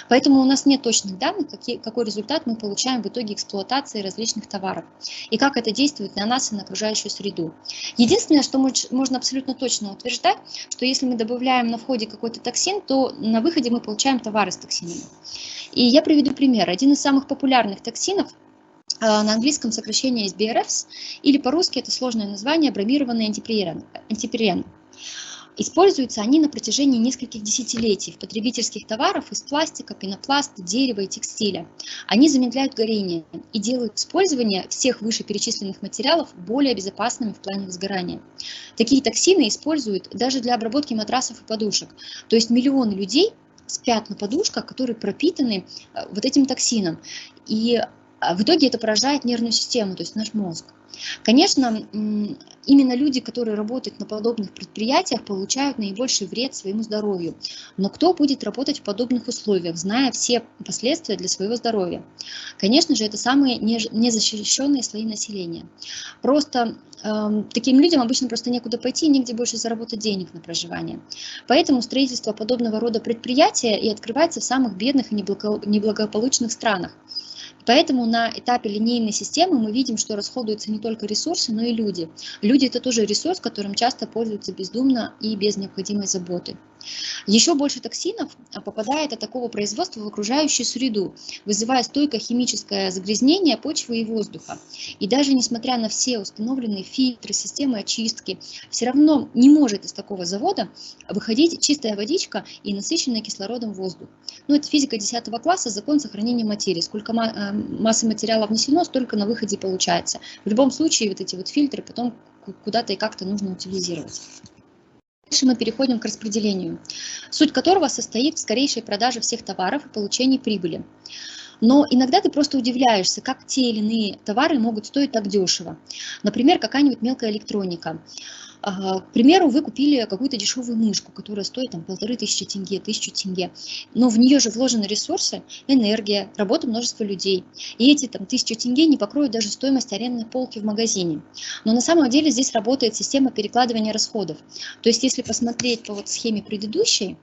M: Поэтому у нас нет точных данных, какой результат мы получаем в итоге эксплуатации различных товаров, и как это действует на нас и на окружающую среду. Единственное, что можно абсолютно точно утверждать, что если мы добавляем на входе какой-то токсин, то на выходе мы получаем товары с токсинами. И я приведу пример. Один из самых популярных токсинов, на английском сокращение SBRFs, или по-русски это сложное название бромированный антипирен. Используются они на протяжении нескольких десятилетий в потребительских товарах из пластика, пенопласта, дерева и текстиля. Они замедляют горение и делают использование всех вышеперечисленных материалов более безопасными в плане возгорания. Такие токсины используют даже для обработки матрасов и подушек. То есть миллионы людей спят на подушках, которые пропитаны вот этим токсином. И в итоге это поражает нервную систему, то есть наш мозг. Конечно, именно люди, которые работают на подобных предприятиях, получают наибольший вред своему здоровью. Но кто будет работать в подобных условиях, зная все последствия для своего здоровья? Конечно же, это самые незащищенные слои населения. Просто таким людям обычно просто некуда пойти, негде больше заработать денег на проживание. Поэтому строительство подобного рода предприятия и открывается в самых бедных и неблагополучных странах. Поэтому на этапе линейной системы мы видим, что расходуются не только ресурсы, но и люди. Люди – это тоже ресурс, которым часто пользуются бездумно и без необходимой заботы. Еще больше токсинов попадает от такого производства в окружающую среду, вызывая стойкое химическое загрязнение почвы и воздуха. И даже несмотря на все установленные фильтры, системы очистки, все равно не может из такого завода выходить чистая водичка и насыщенный кислородом воздух. Ну, это физика 10 класса, закон сохранения материи. Сколько массы материала внесено, столько на выходе получается. В любом случае вот эти вот фильтры потом куда-то и как-то нужно утилизировать. Дальше мы переходим к распределению, суть которого состоит в скорейшей продаже всех товаров и получении прибыли. Но иногда ты просто удивляешься, как те или иные товары могут стоить так дешево. Например, какая-нибудь мелкая электроника. К примеру, вы купили какую-то дешевую мышку, которая стоит там 1500 тенге, 1000 тенге, но в нее же вложены ресурсы, энергия, работа множества людей. И эти там 1000 тенге не покроют даже стоимость арендной полки в магазине. Но на самом деле здесь работает система перекладывания расходов. То есть если посмотреть по вот схеме предыдущей,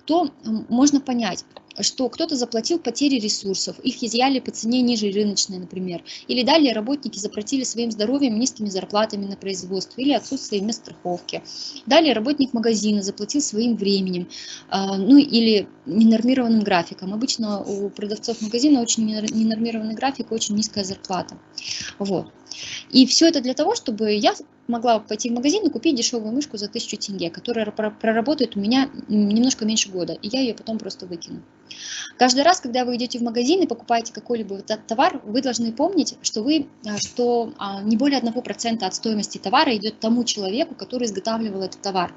M: то можно понять, что кто-то заплатил потери ресурсов, их изъяли по цене ниже рыночной, например, или далее работники заплатили своим здоровьем низкими зарплатами на производство или отсутствием мест страховки. Далее работник магазина заплатил своим временем, ну или ненормированным графиком. Обычно у продавцов магазина очень ненормированный график, очень низкая зарплата. Вот. И все это для того, чтобы я могла пойти в магазин и купить дешевую мышку за 1000 тенге, которая проработает у меня немножко меньше года, и я ее потом просто выкину. Каждый раз, когда вы идете в магазин и покупаете какой-либо товар, вы должны помнить, что не более 1% от стоимости товара идет тому человеку, который изготавливал этот товар.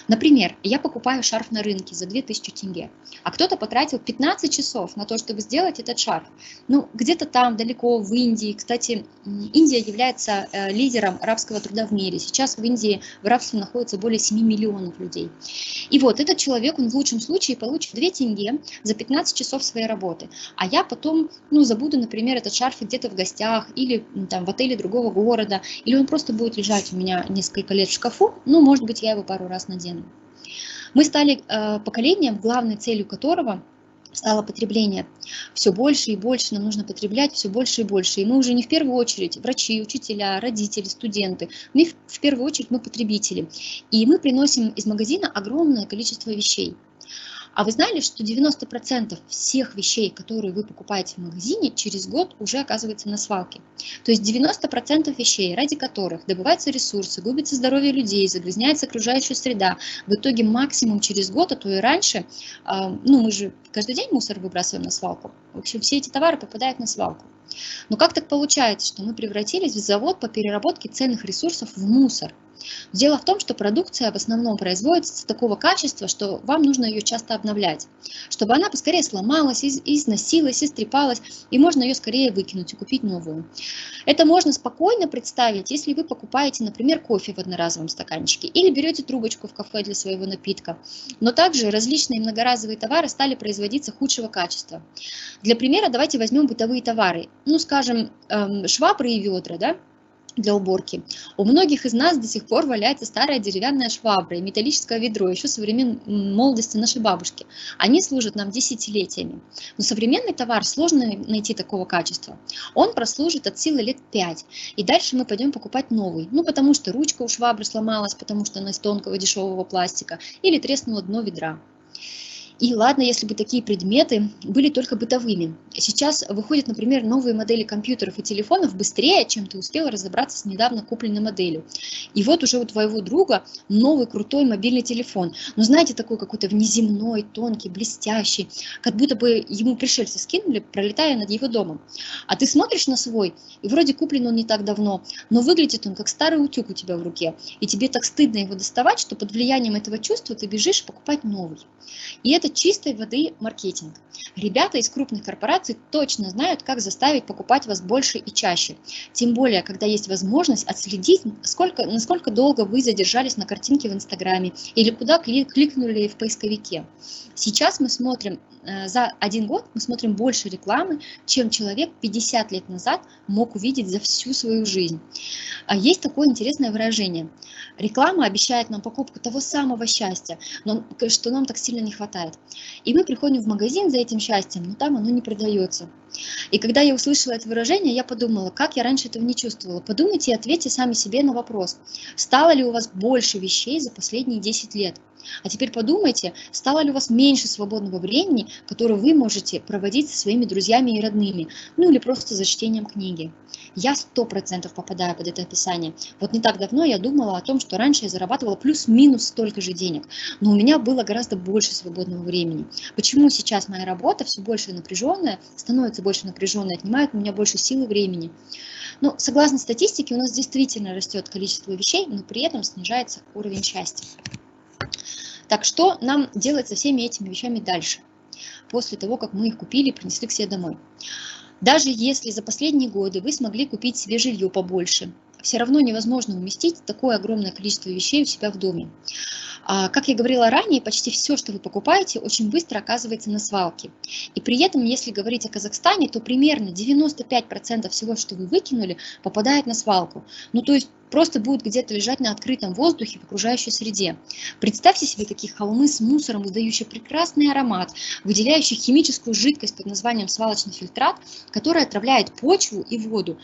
M: Например, я покупаю шарф на рынке за 2000 тенге, а кто-то потратил 15 часов на то, чтобы сделать этот шарф. Ну, где-то там, далеко, в Индии. Кстати, Индия является лидером рабского труда в мире. Сейчас в Индии в рабстве находится более 7 миллионов людей. И вот этот человек, он в лучшем случае получит 2 тенге за 15 часов своей работы. А я потом, забуду, например, этот шарф где-то в гостях или там в отеле другого города, или он просто будет лежать у меня несколько лет в шкафу, может быть, я его пару раз надену. Мы стали поколением, главной целью которого стало потребление. Все больше и больше нам нужно потреблять, все больше и больше. И мы уже не в первую очередь врачи, учителя, родители, студенты. В первую очередь мы потребители. И мы приносим из магазина огромное количество вещей. А вы знали, что 90% всех вещей, которые вы покупаете в магазине, через год уже оказывается на свалке? То есть 90% вещей, ради которых добываются ресурсы, губится здоровье людей, загрязняется окружающая среда, в итоге максимум через год, а то и раньше, мы же каждый день мусор выбрасываем на свалку. В общем, все эти товары попадают на свалку. Но как так получается, что мы превратились в завод по переработке ценных ресурсов в мусор? Дело в том, что продукция в основном производится такого качества, что вам нужно ее часто обновлять, чтобы она поскорее сломалась, износилась, истрепалась, и можно ее скорее выкинуть и купить новую. Это можно спокойно представить, если вы покупаете, например, кофе в одноразовом стаканчике или берете трубочку в кафе для своего напитка. Но также различные многоразовые товары стали производиться худшего качества. Для примера давайте возьмем бытовые товары. Скажем, швабры и ведра, да? Для уборки. У многих из нас до сих пор валяется старая деревянная швабра и металлическое ведро, еще со времен молодости нашей бабушки. Они служат нам десятилетиями. Но современный товар сложно найти такого качества. Он прослужит от силы лет 5. И дальше мы пойдем покупать новый. Потому что ручка у швабры сломалась, потому что она из тонкого дешевого пластика, или треснуло дно ведра. И ладно, если бы такие предметы были только бытовыми. Сейчас выходят, например, новые модели компьютеров и телефонов быстрее, чем ты успел разобраться с недавно купленной моделью. И вот уже у твоего друга новый крутой мобильный телефон. Но знаете, такой какой-то внеземной, тонкий, блестящий, как будто бы ему пришельцы скинули, пролетая над его домом. А ты смотришь на свой, и вроде куплен он не так давно, но выглядит он как старый утюг у тебя в руке. И тебе так стыдно его доставать, что под влиянием этого чувства ты бежишь покупать новый. И это чистой воды маркетинг. Ребята из крупных корпораций точно знают, как заставить покупать вас больше и чаще. Тем более, когда есть возможность отследить, насколько долго вы задержались на картинке в Инстаграме или куда кликнули в поисковике. Сейчас мы смотрим, за 1 год мы смотрим больше рекламы, чем человек 50 лет назад мог увидеть за всю свою жизнь. Есть такое интересное выражение. Реклама обещает нам покупку того самого счастья, что нам так сильно не хватает. И мы приходим в магазин за этим счастьем, но там оно не продается. И когда я услышала это выражение, я подумала, как я раньше этого не чувствовала. Подумайте и ответьте сами себе на вопрос, стало ли у вас больше вещей за последние 10 лет? А теперь подумайте, стало ли у вас меньше свободного времени, которое вы можете проводить со своими друзьями и родными, ну или просто за чтением книги. Я 100% попадаю под это описание. Вот не так давно я думала о том, что раньше я зарабатывала плюс-минус столько же денег, но у меня было гораздо больше свободного времени. Почему сейчас моя работа все больше напряженная, становится больше напряженной, отнимает у меня больше сил и времени? Ну, согласно статистике, у нас действительно растет количество вещей, но при этом снижается уровень счастья. Так что нам делать со всеми этими вещами дальше, после того, как мы их купили и принесли к себе домой? Даже если за последние годы вы смогли купить себе жилье побольше, все равно невозможно уместить такое огромное количество вещей у себя в доме. Как я говорила ранее, почти все, что вы покупаете, очень быстро оказывается на свалке. И при этом, если говорить о Казахстане, то примерно 95% всего, что вы выкинули, попадает на свалку. Ну, то есть просто будет где-то лежать на открытом воздухе в окружающей среде. Представьте себе такие холмы с мусором, издающие прекрасный аромат, выделяющие химическую жидкость под названием свалочный фильтрат, которая отравляет почву и воду.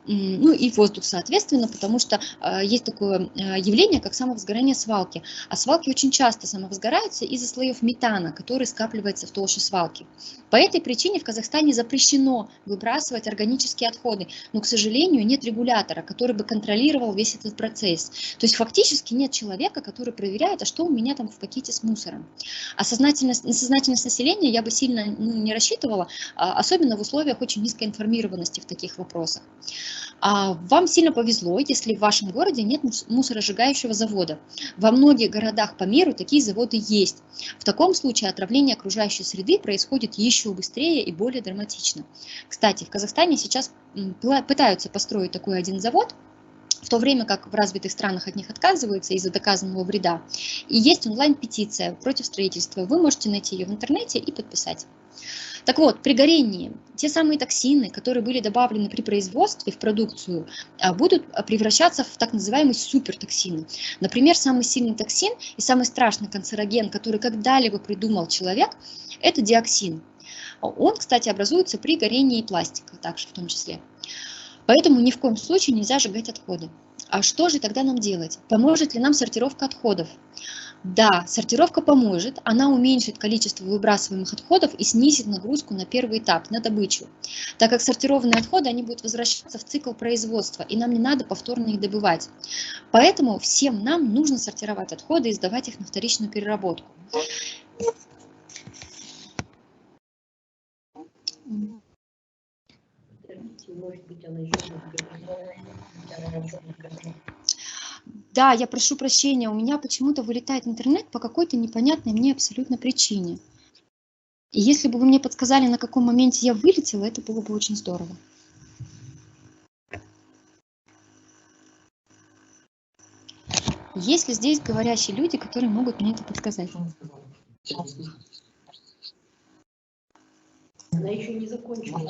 M: Ну и воздух, соответственно, потому что есть такое явление, как самовозгорание свалки. А свалки очень часто самовозгораются из-за слоев метана, который скапливается в толще свалки. По этой причине в Казахстане запрещено выбрасывать органические отходы, но, к сожалению, нет регулятора, который бы контролировал весь этот процесс. То есть фактически нет человека, который проверяет, а что у меня там в пакете с мусором. А сознательность населения я бы сильно не рассчитывала, особенно в условиях очень низкой информированности в таких вопросах. Вам сильно повезло, если в вашем городе нет мусоросжигающего завода. Во многих городах по миру такие заводы есть. В таком случае отравление окружающей среды происходит еще быстрее и более драматично. Кстати, в Казахстане сейчас пытаются построить такой один завод, в то время как в развитых странах от них отказываются из-за доказанного вреда. И есть онлайн-петиция против строительства. Вы можете найти ее в интернете и подписать. Так вот, при горении те самые токсины, которые были добавлены при производстве в продукцию, будут превращаться в так называемые супертоксины. Например, самый сильный токсин и самый страшный канцероген, который когда-либо придумал человек, это диоксин. Он, кстати, образуется при горении пластика, также в том числе. Поэтому ни в коем случае нельзя сжигать отходы. А что же тогда нам делать? Поможет ли нам сортировка отходов? Да, сортировка поможет, она уменьшит количество выбрасываемых отходов и снизит нагрузку на первый этап, на добычу. Так как сортированные отходы, они будут возвращаться в цикл производства, и нам не надо повторно их добывать. Поэтому всем нам нужно сортировать отходы и сдавать их на вторичную переработку. Да, я прошу прощения, у меня почему-то вылетает интернет по какой-то непонятной мне абсолютно причине. И если бы вы мне подсказали, на каком моменте я вылетела, это было бы очень здорово. Есть ли здесь говорящие люди, которые могут мне это подсказать?
N: Она еще не закончила.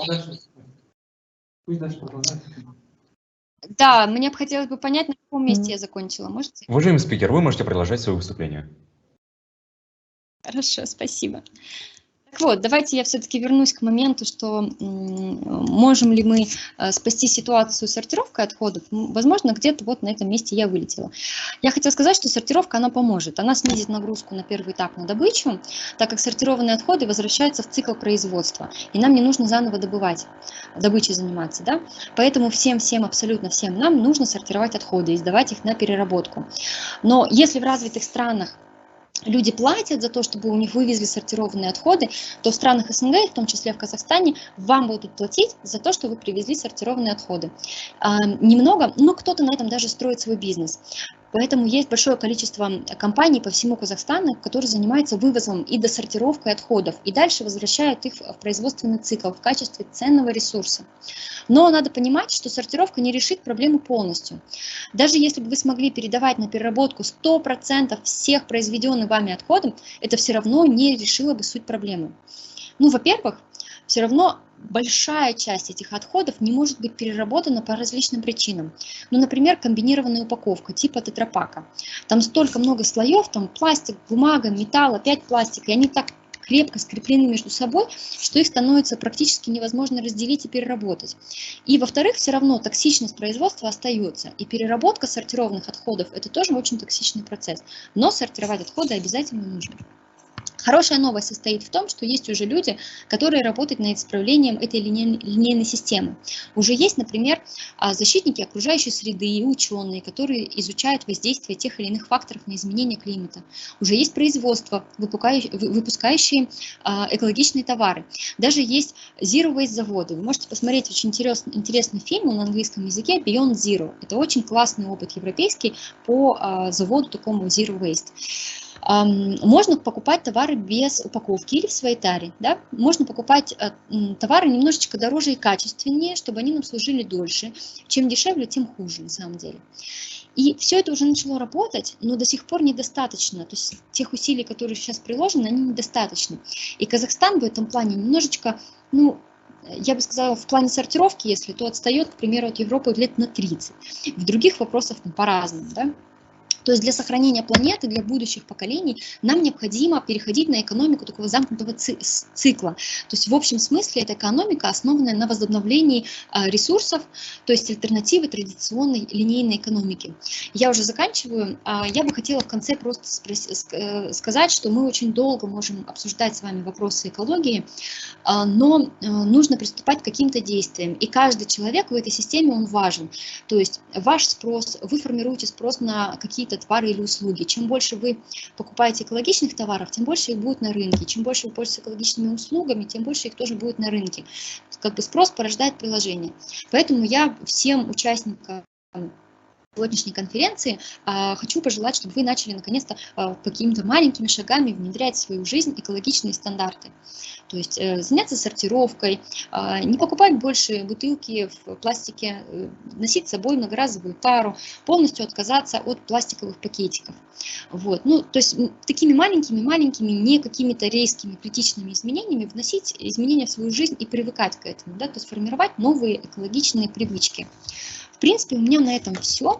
N: Пусть дальше продолжает.
M: Да, мне бы хотелось бы понять, на каком месте я закончила. Можете?
B: Уважаемый спикер, вы можете продолжать свое выступление.
M: Хорошо, спасибо. Так вот, давайте я все-таки вернусь к моменту, что можем ли мы спасти ситуацию с сортировкой отходов. Возможно, где-то вот на этом месте я вылетела. Я хотела сказать, что сортировка, она поможет. Она снизит нагрузку на первый этап на добычу, так как сортированные отходы возвращаются в цикл производства. И нам не нужно заново добычей заниматься. Да? Поэтому всем, абсолютно всем нам нужно сортировать отходы и сдавать их на переработку. Но если в развитых странах люди платят за то, чтобы у них вывезли сортированные отходы, то в странах СНГ, в том числе в Казахстане, вам будут платить за то, что вы привезли сортированные отходы. Немного, но кто-то на этом даже строит свой бизнес. Поэтому есть большое количество компаний по всему Казахстану, которые занимаются вывозом и досортировкой отходов, и дальше возвращают их в производственный цикл в качестве ценного ресурса. Но надо понимать, что сортировка не решит проблему полностью. Даже если бы вы смогли передавать на переработку 100% всех произведенных вами отходов, это все равно не решило бы суть проблемы. Ну, во-первых, все равно большая часть этих отходов не может быть переработана по различным причинам. Ну, например, комбинированная упаковка типа тетрапака. Там столько много слоев, там пластик, бумага, металл, опять пластик, и они так крепко скреплены между собой, что их становится практически невозможно разделить и переработать. И, во-вторых, все равно токсичность производства остается, и переработка сортированных отходов – это тоже очень токсичный процесс. Но сортировать отходы обязательно нужно. Хорошая новость состоит в том, что есть уже люди, которые работают над исправлением этой линейной системы. Уже есть, например, защитники окружающей среды и ученые, которые изучают воздействие тех или иных факторов на изменение климата. Уже есть производство, выпускающие экологичные товары. Даже есть Zero Waste заводы. Вы можете посмотреть очень интересный фильм на английском языке Beyond Zero. Это очень классный опыт европейский по заводу такому Zero Waste. Можно покупать товары без упаковки или в своей таре. Да? Можно покупать товары немножечко дороже и качественнее, чтобы они нам служили дольше. Чем дешевле, тем хуже на самом деле. И все это уже начало работать, но до сих пор недостаточно. То есть тех усилий, которые сейчас приложены, они недостаточны. И Казахстан в этом плане немножечко, ну, я бы сказала, в плане сортировки, если, то отстает, к примеру, от Европы лет на 30. В других вопросах по-разному, да? То есть для сохранения планеты, для будущих поколений нам необходимо переходить на экономику такого замкнутого цикла. То есть в общем смысле эта экономика, основанная на возобновлении ресурсов, то есть альтернативы традиционной линейной экономики. Я уже заканчиваю. Я бы хотела в конце просто сказать, что мы очень долго можем обсуждать с вами вопросы экологии, но нужно приступать к каким-то действиям. И каждый человек в этой системе, он важен. То есть ваш спрос, вы формируете спрос на какие-то товары или услуги. Чем больше вы покупаете экологичных товаров, тем больше их будет на рынке. Чем больше вы пользуетесь экологичными услугами, тем больше их тоже будет на рынке. Как бы спрос порождает приложение. Поэтому я всем участникам сегодняшней конференции хочу пожелать, чтобы вы начали наконец-то какими-то маленькими шагами внедрять в свою жизнь экологичные стандарты. То есть заняться сортировкой, не покупать больше бутылки в пластике, носить с собой многоразовую тару, полностью отказаться от пластиковых пакетиков. Вот. Ну, то есть такими маленькими, не какими-то резкими, критичными изменениями вносить изменения в свою жизнь и привыкать к этому, да? То есть формировать новые экологичные привычки. В принципе, у меня на этом все.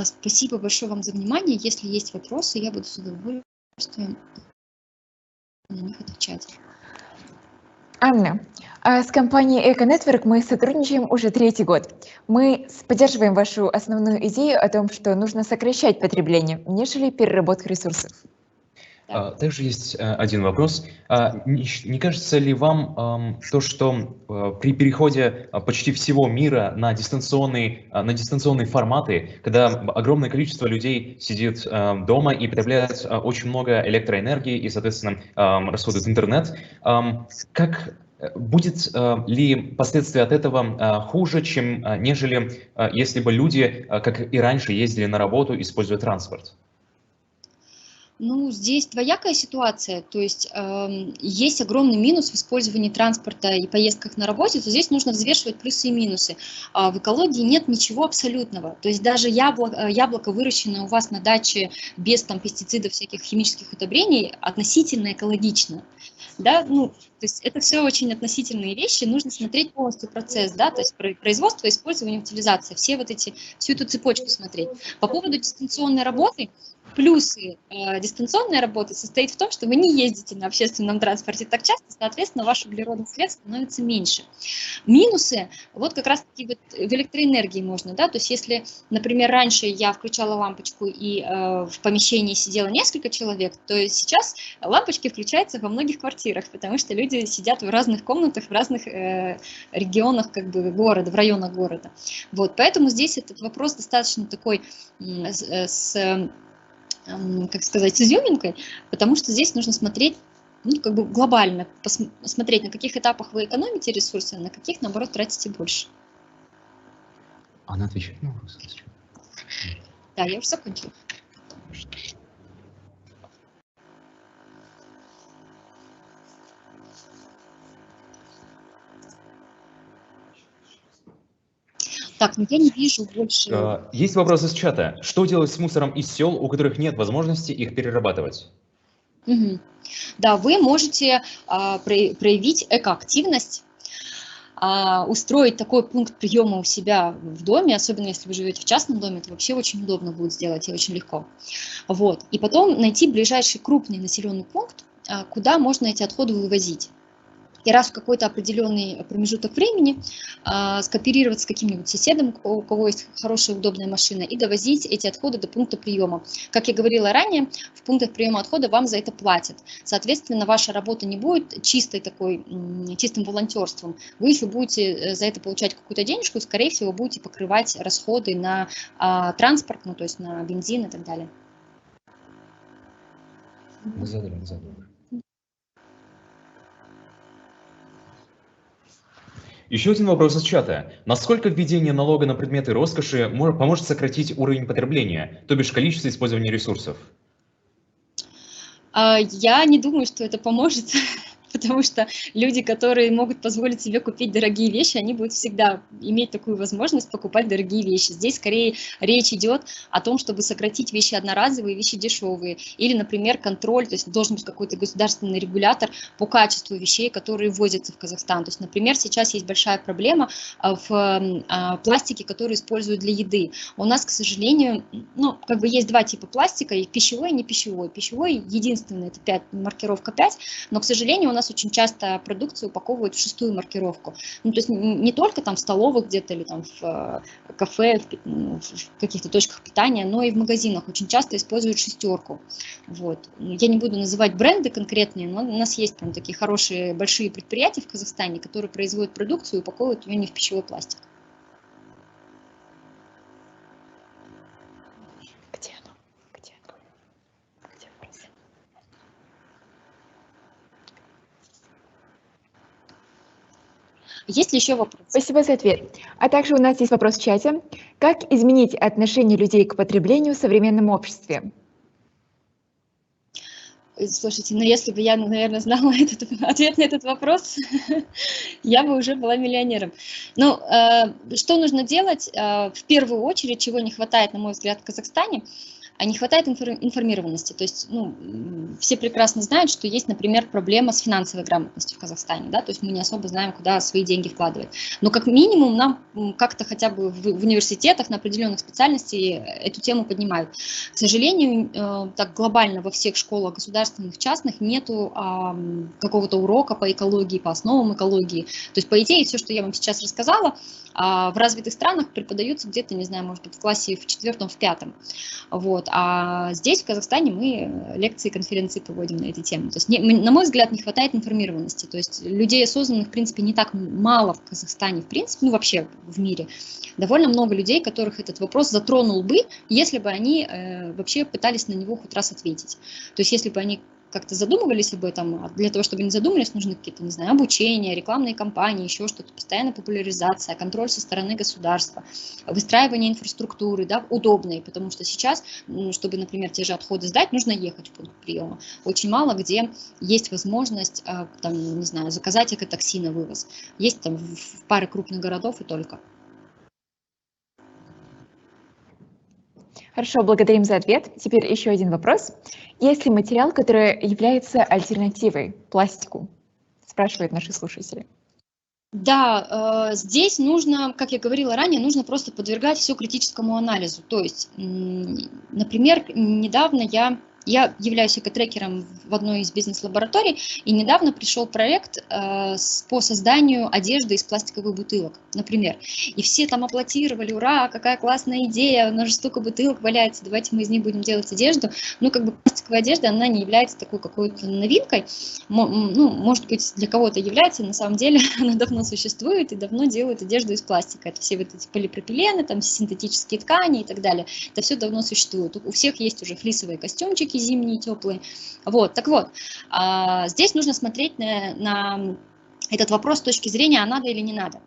M: Спасибо большое вам за внимание. Если есть вопросы, я буду с удовольствием на них отвечать.
C: Анна, с компанией EcoNetwork мы сотрудничаем уже 3-й год. Мы поддерживаем вашу основную идею о том, что нужно сокращать потребление, нежели переработка ресурсов.
B: Также есть один вопрос. Не кажется ли вам то, что при переходе почти всего мира на дистанционные форматы, когда огромное количество людей сидит дома и потребляет очень много электроэнергии и, соответственно, расходует интернет, как будет ли последствия от этого хуже, нежели если бы люди, как и раньше, ездили на работу, используя транспорт?
M: Ну, здесь двоякая ситуация, то есть есть огромный минус в использовании транспорта и поездках на работе, то здесь нужно взвешивать плюсы и минусы. В экологии нет ничего абсолютного, то есть даже яблоко, выращенное у вас на даче без там пестицидов, всяких химических удобрений, относительно экологично. Да? Ну, то есть это все очень относительные вещи, нужно смотреть полностью процесс, да? То есть производство, использование, утилизация, всю эту цепочку смотреть. По поводу дистанционной работы, плюсы дистанционной работы состоит в том, что вы не ездите на общественном транспорте так часто, соответственно, ваш углеродный след становится меньше. Минусы, вот как раз-таки вот в электроэнергии можно, да, то есть если, например, раньше я включала лампочку и в помещении сидело несколько человек, то сейчас лампочки включаются во многих квартирах, потому что люди сидят в разных комнатах, в разных регионах как бы города, в районах города. Вот, поэтому здесь этот вопрос достаточно такой как сказать, с изюминкой, потому что здесь нужно смотреть, ну, как бы глобально, посмотреть, на каких этапах вы экономите ресурсы, а на каких, наоборот, тратите больше.
B: Она отвечает на вопрос.
M: Да, я уже закончила. Так, ну я не вижу больше.
B: Есть вопрос из чата. Что делать с мусором из сел, у которых нет возможности их перерабатывать?
M: Мгм. Да, вы можете проявить экоактивность, устроить такой пункт приема у себя в доме, особенно если вы живете в частном доме, это вообще очень удобно будет сделать и очень легко. Вот. И потом найти ближайший крупный населенный пункт, куда можно эти отходы вывозить. И раз в какой-то определенный промежуток времени скооперироваться с каким-нибудь соседом, у кого есть хорошая удобная машина, и довозить эти отходы до пункта приема. Как я говорила ранее, в пунктах приема отхода вам за это платят. Соответственно, ваша работа не будет чистым волонтерством. Вы, если будете за это получать какую-то денежку, скорее всего, будете покрывать расходы на транспорт, ну, то есть на бензин и так далее.
B: Еще один вопрос из чата. Насколько введение налога на предметы роскоши поможет сократить уровень потребления, то бишь количество использования ресурсов?
M: Я не думаю, что это поможет, потому что люди, которые могут позволить себе купить дорогие вещи, они будут всегда иметь такую возможность покупать дорогие вещи. Здесь скорее речь идет о том, чтобы сократить вещи одноразовые, вещи дешевые. Или, например, контроль, то есть должен быть какой-то государственный регулятор по качеству вещей, которые ввозятся в Казахстан. То есть, например, сейчас есть большая проблема в пластике, который используют для еды. У нас, к сожалению, ну, как бы есть два типа пластика, пищевой и не пищевой. Пищевой единственный, это маркировка 5, но, к сожалению, у нас очень часто продукцию упаковывают в 6-ю маркировку. Ну, то есть не только там в столовых где-то или там в кафе, в каких-то точках питания, но и в магазинах очень часто используют 6-ку. Вот. Я не буду называть бренды конкретные, но у нас есть прям такие хорошие большие предприятия в Казахстане, которые производят продукцию и упаковывают ее не в пищевой пластик. Есть ли еще вопросы?
C: Спасибо за ответ. А также у нас есть вопрос в чате. Как изменить отношение людей к потреблению в современном обществе?
M: Слушайте, ну если бы я, наверное, знала ответ на этот вопрос, я бы уже была миллионером. Ну, что нужно делать? В первую очередь, чего не хватает, на мой взгляд, в Казахстане, не хватает информированности. То есть, ну, все прекрасно знают, что есть, например, проблема с финансовой грамотностью в Казахстане, да, то есть мы не особо знаем, куда свои деньги вкладывать. Но как минимум нам как-то хотя бы в университетах на определенных специальностях эту тему поднимают. К сожалению, так глобально во всех школах государственных, частных нету какого-то урока по экологии, по основам экологии. То есть, по идее, все, что я вам сейчас рассказала, в развитых странах преподаются где-то, не знаю, может быть, в классе в 4-м, в 5-м. Вот. А здесь, в Казахстане, мы лекции, конференции проводим на эти темы. То есть, на мой взгляд, не хватает информированности. То есть людей осознанных, в принципе, не так мало в Казахстане, в принципе, ну вообще в мире. Довольно много людей, которых этот вопрос затронул бы, если бы они вообще пытались на него хоть раз ответить. То есть если бы они как-то задумывались об этом, для того, чтобы не задумались, нужны какие-то, не знаю, обучение, рекламные кампании, еще что-то, постоянная популяризация, контроль со стороны государства, выстраивание инфраструктуры, да, удобной, потому что сейчас, чтобы, например, те же отходы сдать, нужно ехать в пункт приема. Очень мало где есть возможность, там, не знаю, заказать экотакси на вывоз. Есть там в паре крупных городов и только.
C: Хорошо, благодарим за ответ. Теперь еще один вопрос. Есть ли материал, который является альтернативой пластику? Спрашивают наши слушатели.
M: Да, здесь нужно, как я говорила ранее, нужно просто подвергать все критическому анализу. То есть, например, недавно я являюсь экотрекером в одной из бизнес-лабораторий, и недавно пришел проект по созданию одежды из пластиковых бутылок, например. И все там аплодировали: ура, какая классная идея, у нас же столько бутылок валяется, давайте мы из них будем делать одежду. Ну, как бы пластиковая одежда, она не является такой какой-то новинкой. Ну, может быть, для кого-то является, на самом деле она давно существует и давно делают одежду из пластика. Это все вот эти полипропилены, там синтетические ткани и так далее. Это все давно существует. У всех есть уже флисовые костюмчики зимние, теплые. Вот, так вот, здесь нужно смотреть на этот вопрос с точки зрения, а надо или не надо.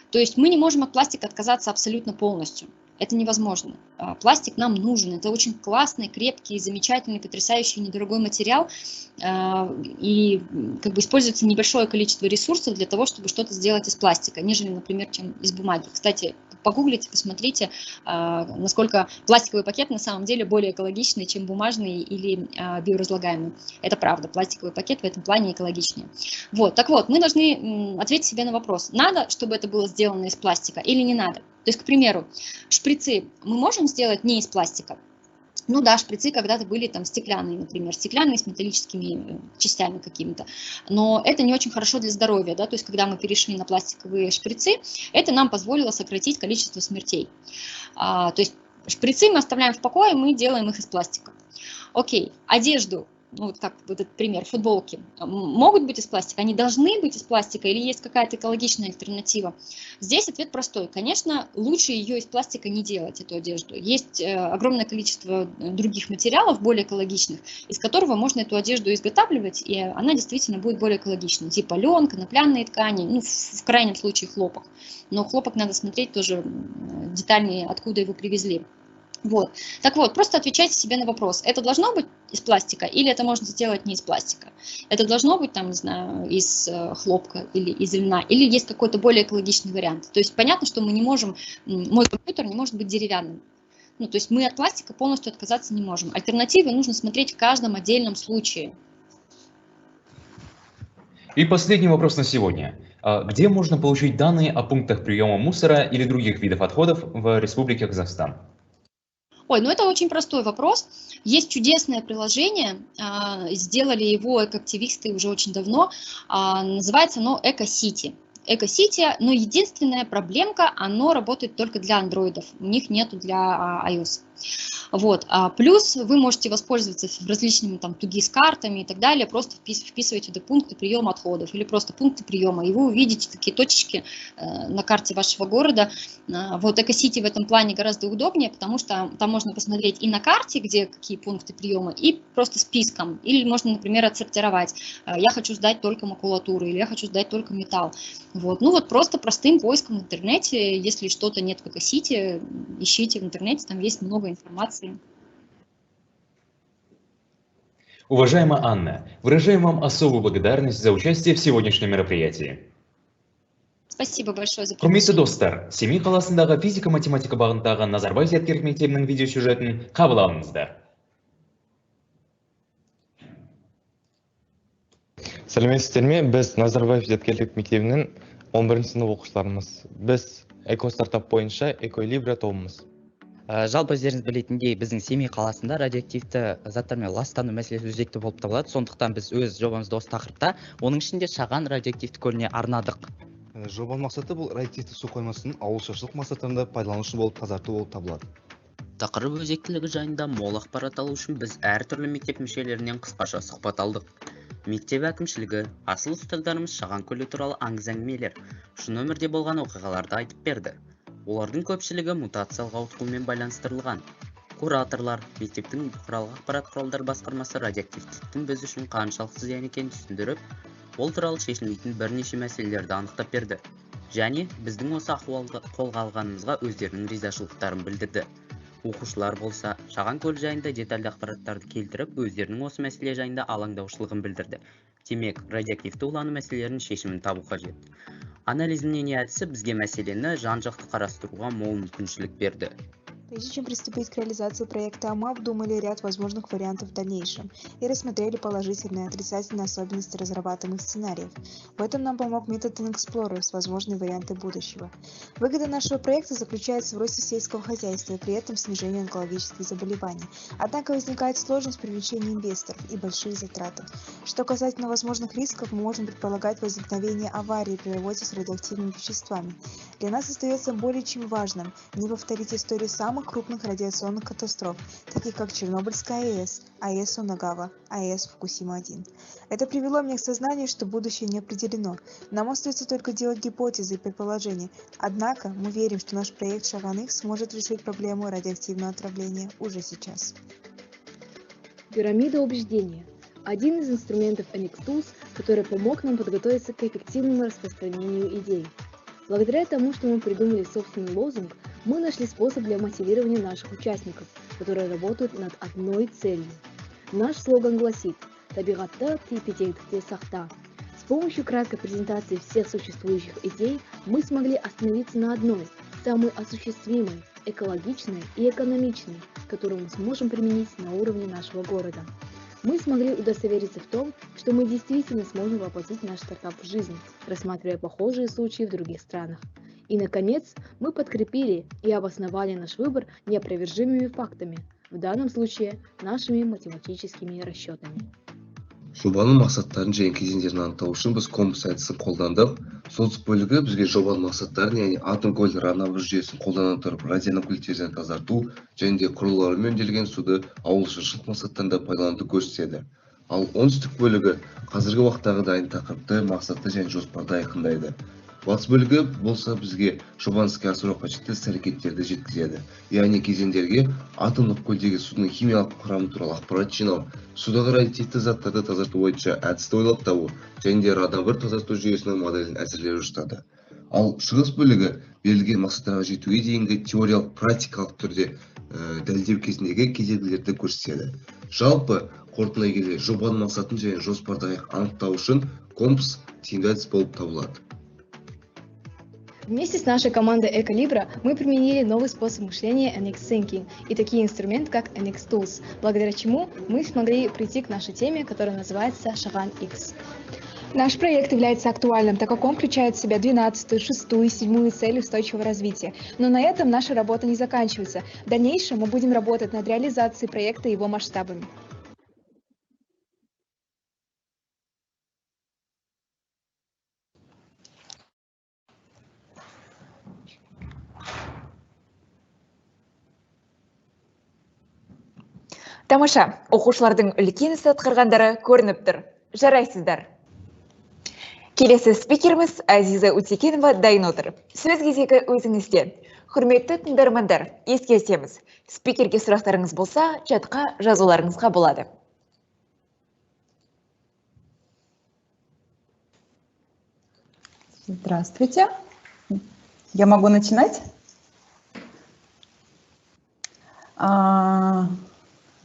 M: То есть мы не можем от пластика отказаться абсолютно полностью. Это невозможно. Пластик нам нужен. Это очень классный, крепкий, замечательный, потрясающий, недорогой материал. И как бы используется небольшое количество ресурсов для того, чтобы что-то сделать из пластика, нежели, например, чем из бумаги. Кстати, погуглите, посмотрите, насколько пластиковый пакет на самом деле более экологичный, чем бумажный или биоразлагаемый. Это правда, пластиковый пакет в этом плане экологичнее. Вот, так вот, мы должны ответить себе на вопрос, надо, чтобы это было сделано из пластика или не надо. То есть, к примеру, шприцы мы можем сделать не из пластика. Ну да, шприцы когда-то были там стеклянные, например, стеклянные с металлическими частями какими-то, но это не очень хорошо для здоровья, да, то есть когда мы перешли на пластиковые шприцы, это нам позволило сократить количество смертей. То есть шприцы мы оставляем в покое, мы делаем их из пластика. Окей, одежду. Ну, вот как вот этот пример, футболки, могут быть из пластика, они должны быть из пластика или есть какая-то экологичная альтернатива? Здесь ответ простой. Конечно, лучше ее из пластика не делать, эту одежду. Есть огромное количество других материалов, более экологичных, из которого можно эту одежду изготавливать, и она действительно будет более экологичной. Типа лен, конопляные ткани, ну, в крайнем случае хлопок. Но хлопок надо смотреть тоже детальнее, откуда его привезли. Вот. Так вот, просто отвечайте себе на вопрос, это должно быть из пластика или это можно сделать не из пластика? Это должно быть, там, не знаю, из хлопка или из льна, или есть какой-то более экологичный вариант? То есть понятно, что мы не можем, мой компьютер не может быть деревянным. Ну, то есть мы от пластика полностью отказаться не можем. Альтернативы нужно смотреть в каждом отдельном случае.
B: И последний вопрос на сегодня. Где можно получить данные о пунктах приема мусора или других видов отходов в Республике Казахстан?
M: Ой, ну это очень простой вопрос. Есть чудесное приложение, сделали его экоактивисты уже очень давно, называется оно Эко-Сити. Эко-Сити, но единственная проблемка, оно работает только для андроидов, у них нету для iOS. Вот. Плюс вы можете воспользоваться различными там тугис-картами и так далее, просто вписываете до пункты приема отходов или просто пункты приема, и вы увидите такие точечки на карте вашего города. Вот Эко-Сити в этом плане гораздо удобнее, потому что там можно посмотреть и на карте, где какие пункты приема, и просто списком. Или можно, например, отсортировать. Я хочу сдать только макулатуру, или я хочу сдать только металл. Вот. Ну вот просто простым поиском в интернете, если что-то нет в Эко-Сити, ищите в интернете, там есть много информации.
B: Уважаемая Анна, выражаем вам особую благодарность за участие в сегодняшнем мероприятии.
M: Спасибо большое за
B: Құрметті
M: приглашение.
B: достар, Семей қаласындағы физика-математика бағытындағы Назарбаев зияткерлік мектебінің видеосюжетін қабыл алыңыздар.
O: Сәлеметсіздер ме? Біз Назарбаев зияткерлік мектебінің 11 сынып оқушыларымыз. Біз эко-стартап бойынша Эколибра тобымыз.
P: Жалпы өздеріңіз білетіндей, біздің Семей қаласында радиоактивті заттармен ластану мәселесі өзекті болып табылады. Сондықтан біз өз жобамызды осы тақырыпта, оның ішінде шаған радиоактивті көліне арнадық.
Q: Жобаның мақсаты бұл радиоактивті су қоймасын ауылшаруашылық мақсаттарында пайдалану үшін болып тазарту болып табылады.
P: Тақырып өзектілігі жайында мол ақпарат алу үшін біз әртүрлі мектеп мүшелерінен қысқаша сұхбат алдық. Мектеп әкімшілігі, асыл ұстаздарымыз шаған көлі туралы аңыз әңгімелер, шын өмірде болған оқиғаларды айтып берді. Олардың көпшілігі мутациялық ауытқумен байланыстырылған. Кураторлар, мектептің бұқаралық ақпарат құралдар басқармасы радиоактивтіліктің біз үшін қаншалықты зиян екенін түсіндіріп, ол туралы шешілмейтін бірнеше мәселелерді анықтап берді. Және біздің осы ахуалды қолға алғанымызға өздерінің ризашылықтарын білдірді. Оқушылар болса, шаған көл жайында детальді ақпараттарды келтіріп, өздерінің осы мәселе жайында алаңдаушылығын білдірді. Демек, радиоактивті улану мәселелерінің шешімін табу қажет. Анализ мнения әдісі бізге мәселені жан-жақты қарастыруға мол мүмкіншілік берді.
R: Прежде чем приступить к реализации проекта, мы обдумали ряд возможных вариантов в дальнейшем и рассмотрели положительные и отрицательные особенности разрабатываемых сценариев. В этом нам помог метод Explorer с возможные варианты будущего. Выгода нашего проекта заключается в росте сельского хозяйства и при этом снижении онкологических заболеваний. Однако возникает сложность привлечения инвесторов и большие затраты. Что касательно возможных рисков, мы можем предполагать возникновение аварий при работе с радиоактивными веществами. Для нас остается более чем важным не повторить историю самых крупных радиационных катастроф, таких как Чернобыльская АЭС, АЭС Унагава, АЭС Фукусима-1. Это привело меня к сознанию, что будущее не определено. Нам остается только делать гипотезы и предположения. Однако мы верим, что наш проект Шаган-X сможет решить проблему радиоактивного отравления уже сейчас.
S: Пирамида убеждения – один из инструментов NX Tools, который помог нам подготовиться к эффективному распространению идей. Благодаря тому, что мы придумали собственный лозунг, Мы нашли способ для мотивирования наших участников, которые работают над одной целью. Наш слоган гласит «Табиғатты тепе-теңдікте сақта». С помощью краткой презентации всех существующих идей мы смогли остановиться на одной, самой осуществимой, экологичной и экономичной, которую мы сможем применить на уровне нашего города. Мы смогли удостовериться в том, что мы действительно сможем воплотить наш стартап в жизнь, рассматривая похожие случаи в других странах. И, наконец, мы подкрепили и обосновали наш выбор неопровержимыми фактами, в данном случае нашими математическими расчетами.
Q: Жобаның мақсаттарын және кезеңдерін анықтау үшін біз компас әдісін қолдандық. Солтүстік бөлігі бізге жобаның мақсаттарын, яғни атом көлдері анабір жүйесін қолдана тұрып радионуклеидтерден тазарту және де құрылғылармен өңделген суды ауылшаруашылық мақсаттарында пайдалануды көрсетеді. Ал оңтүстік бөлігі қазіргі уақыттағы дайын тақырыпты, мақсатты және жоспарды айқындайды. Батыс бөлігі болса бізге жобаны іске асыруға қажетті іс-әрекеттерді жеткізеді. Яғни кезеңдерге атомдық көлдегі судың химиялық құрамы туралы ақпарат жинау, судағы радиоактивті заттарды тазарту бойынша әдісті ойлап табу және де радиобір тазарту жүйесінің моделін әзірлеуді жатады. Ал шығыс бөлігі берілген мақсаттарға жетуге дейінгі теориялық практикалық түрде дәлелдеу кезіндегі кедергілерді көрсетеді. Жалпы қорытындылай келе жобаның мақсатын және жоспарды анықтау үшін компас тиімді әдіс болып табылады.
R: Вместе с нашей командой Эколибра мы применили новый способ мышления NX Thinking и такие инструменты, как NX Tools, благодаря чему мы смогли прийти к нашей теме, которая называется Шаган X. Наш проект является актуальным, так как он включает в себя 12-ю, 6-ю и 7-ю цели устойчивого развития. Но на этом наша работа не заканчивается. В дальнейшем мы будем работать над реализацией проекта и его масштабами.
C: Тамаша, оқушылардың үлкен іс атқарғандары көрініп тұр. Жарайсыздар. Келесі спикеріміз Азиза Утекенова дайын отыр. Сөз кезегі өзіңізде. Құрметті тыңдармандар, ескертеміз. Спикерге сұрақтарыңыз болса, чатқа жазуларыңызға болады.
T: Здравствуйте. Я могу начинать?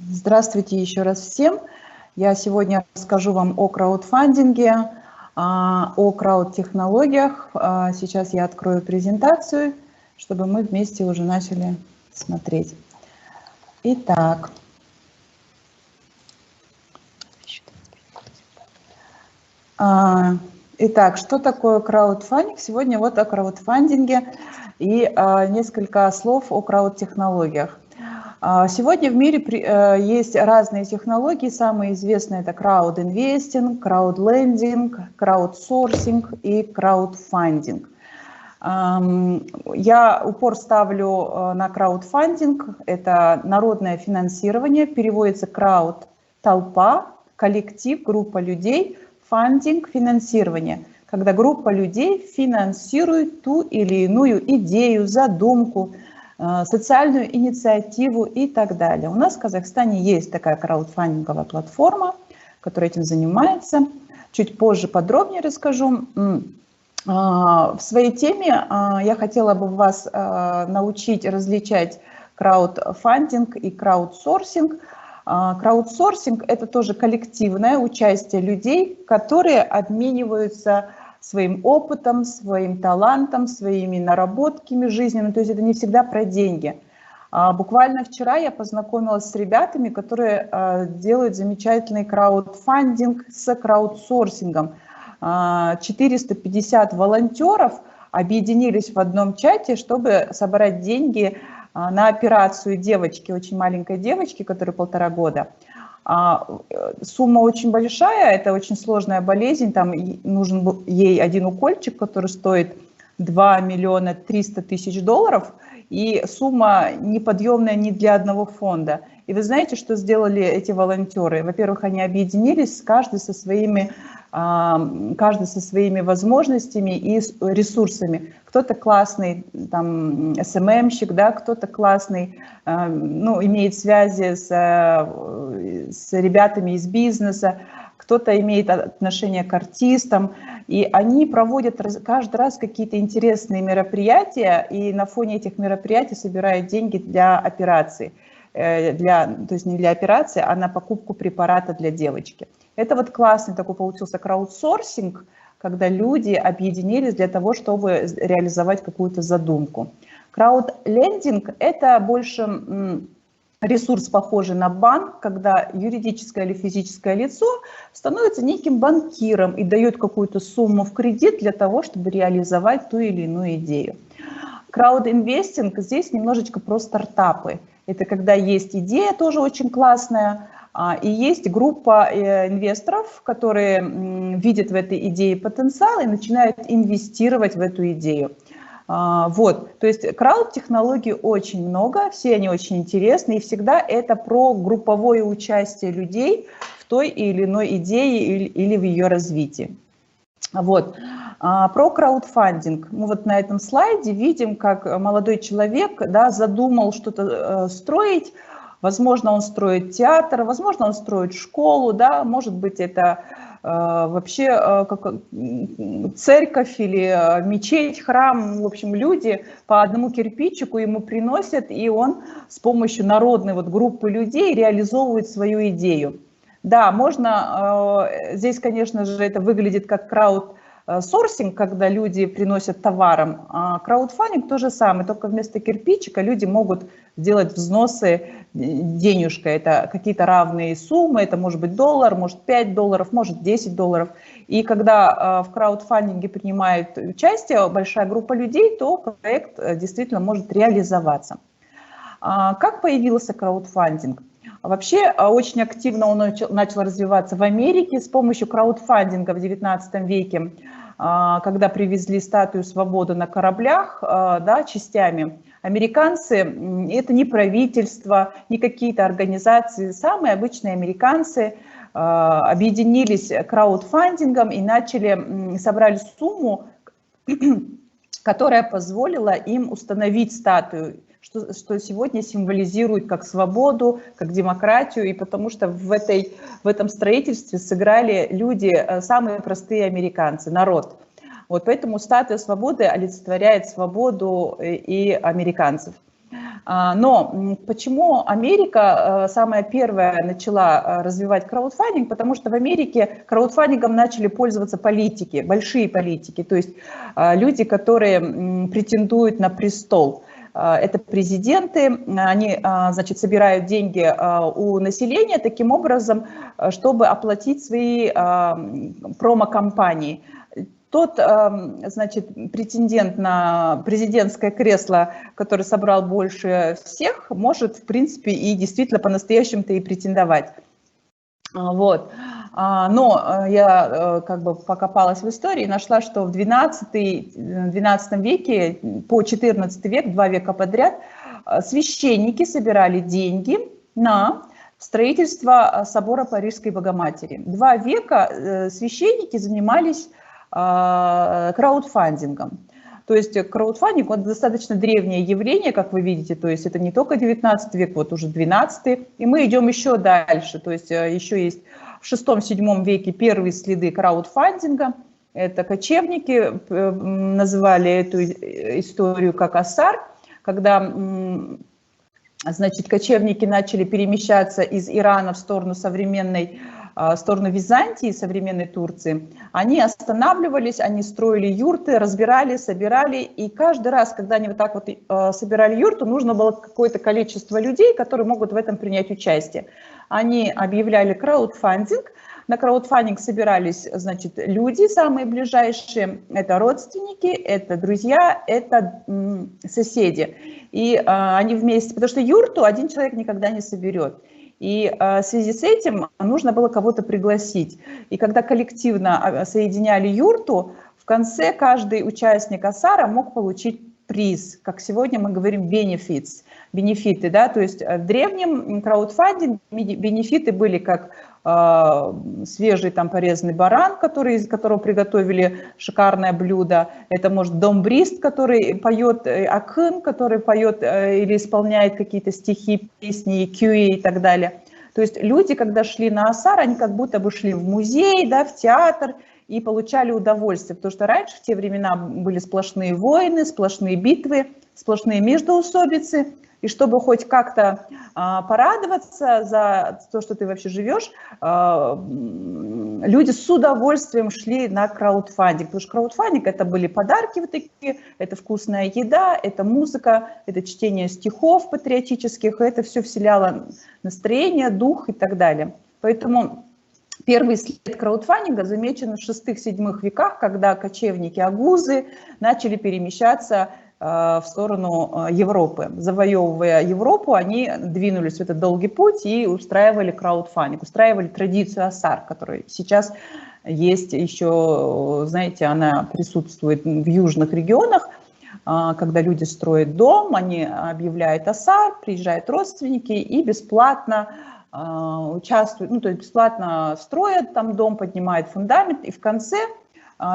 T: Здравствуйте еще раз всем. Я сегодня расскажу вам о краудфандинге, о крауд-технологиях. Сейчас я открою презентацию, чтобы мы вместе уже начали смотреть. Итак. Итак, что такое краудфандинг? Сегодня вот о краудфандинге и несколько слов о крауд-технологиях. Сегодня в мире есть разные технологии. Самые известные это краудинвестинг, краудлендинг, краудсорсинг и краудфандинг. Я упор ставлю на краудфандинг. Это народное финансирование, переводится крауд – толпа, коллектив, группа людей, фандинг – финансирование. Когда группа людей финансирует ту или иную идею, задумку, социальную инициативу и так далее. У нас в Казахстане есть такая краудфандинговая платформа, которая этим занимается. Чуть позже подробнее расскажу. В своей теме я хотела бы вас научить различать краудфандинг и краудсорсинг. Краудсорсинг – это тоже коллективное участие людей, которые обмениваются своим опытом, своим талантом, своими наработками жизненными. То есть это не всегда про деньги. Буквально вчера я познакомилась с ребятами, которые делают замечательный краудфандинг с краудсорсингом. 450 волонтеров объединились в одном чате, чтобы собрать деньги на операцию девочки, очень маленькой девочки, которой 1,5 года. Сумма очень большая, это очень сложная болезнь, там нужен был ей один укольчик, который стоит 2 300 000 долларов, и сумма неподъемная ни для одного фонда. И вы знаете, что сделали эти волонтеры? Во-первых, они объединились, каждый со своими возможностями и ресурсами. Кто-то классный там СММщик, да, кто-то классный, имеет связи с ребятами из бизнеса, кто-то имеет отношение к артистам. И они проводят каждый раз какие-то интересные мероприятия, и на фоне этих мероприятий собирают деньги для операции. То есть не для операции, а на покупку препарата для девочки. Это вот классный такой получился краудсорсинг, когда люди объединились для того, чтобы реализовать какую-то задумку. Краудлендинг – это больше ресурс, похожий на банк, когда юридическое или физическое лицо становится неким банкиром и дает какую-то сумму в кредит для того, чтобы реализовать ту или иную идею. Краудинвестинг здесь немножечко про стартапы. Это когда есть идея, тоже очень классная, и есть группа инвесторов, которые видят в этой идее потенциал и начинают инвестировать в эту идею. Вот, то есть крауд-технологий очень много, все они очень интересны, и всегда это про групповое участие людей в той или иной идее или в ее развитии. Вот. Про краудфандинг. Мы вот на этом слайде видим, как молодой человек, да, задумал что-то строить. Возможно, он строит театр, возможно, он строит школу, да, может быть, это вообще церковь или мечеть, храм. В общем, люди по одному кирпичику ему приносят, и он с помощью народной вот группы людей реализовывает свою идею. Да, можно, здесь, конечно же, это выглядит как краудсорсинг, когда люди приносят товаром, а краудфандинг то же самое, только вместо кирпичика люди могут делать взносы денежкой, это какие-то равные суммы, это может быть $1, может $5, может $10. И когда в краудфандинге принимает участие большая группа людей, то проект действительно может реализоваться. Как появился краудфандинг? Вообще очень активно он начал развиваться в Америке с помощью краудфандинга в XIX веке, когда привезли статую свободы на кораблях, да, частями. Американцы, это не правительство, не какие-то организации, самые обычные американцы объединились краудфандингом и собрали сумму, которая позволила им установить статую, что сегодня символизирует как свободу, как демократию, и потому что в этом строительстве сыграли люди, самые простые американцы, народ. Вот поэтому статуя свободы олицетворяет свободу и американцев. Но почему Америка самая первая начала развивать краудфандинг? Потому что в Америке краудфандингом начали пользоваться политики, большие политики, то есть люди, которые претендуют на престол. Это президенты, они, значит, собирают деньги у населения таким образом, чтобы оплатить свои промо-компании. Тот, значит, претендент на президентское кресло, который собрал больше всех, может, в принципе, и действительно по-настоящему-то и претендовать. Вот. Но я как бы покопалась в истории и нашла, что в XII веке по XIV век, 2 века подряд, священники собирали деньги на строительство собора Парижской Богоматери. 2 века священники занимались краудфандингом. То есть краудфандинг – это достаточно древнее явление, как вы видите, то есть это не только 19 век, вот уже 12, и мы идем еще дальше, то есть еще есть в VI-VII веке первые следы краудфандинга, это кочевники, называли эту историю как асар, когда, значит, кочевники начали перемещаться из Ирана в сторону Византии, современной Турции, они останавливались, они строили юрты, разбирали, собирали, и каждый раз, когда они вот так вот собирали юрту, нужно было какое-то количество людей, которые могут в этом принять участие. Они объявляли краудфандинг, на краудфандинг собирались, значит, люди самые ближайшие, это родственники, это друзья, это соседи, и они вместе, потому что юрту один человек никогда не соберет. И в связи с этим нужно было кого-то пригласить. И когда коллективно соединяли юрту, в конце каждый участник асара мог получить приз, как сегодня мы говорим benefits, бенефиты, да, то есть в древнем краудфандинге бенефиты были как свежий там порезанный баран, из которого приготовили шикарное блюдо. Это может домбрист, который поет, акын, который поет или исполняет какие-то стихи, песни, кюи и так далее. То есть люди, когда шли на асар, они как будто бы шли в музей, да, в театр, и получали удовольствие, потому что раньше в те времена были сплошные войны, сплошные битвы, сплошные междоусобицы, и чтобы хоть как-то порадоваться за то, что ты вообще живешь, люди с удовольствием шли на краудфандинг, потому что краудфандинг — это были подарки вот такие, это вкусная еда, это музыка, это чтение стихов патриотических, это все вселяло настроение, дух и так далее. Поэтому первый след краудфандинга замечен в 6-7 веках, когда кочевники агузы начали перемещаться в сторону Европы. Завоевывая Европу, они двинулись в этот долгий путь и устраивали краудфандинг, устраивали традицию асар, которая сейчас есть еще, знаете, она присутствует в южных регионах, когда люди строят дом, они объявляют асар, приезжают родственники и бесплатно участвуют, ну, то есть бесплатно строят там дом, поднимают фундамент, и в конце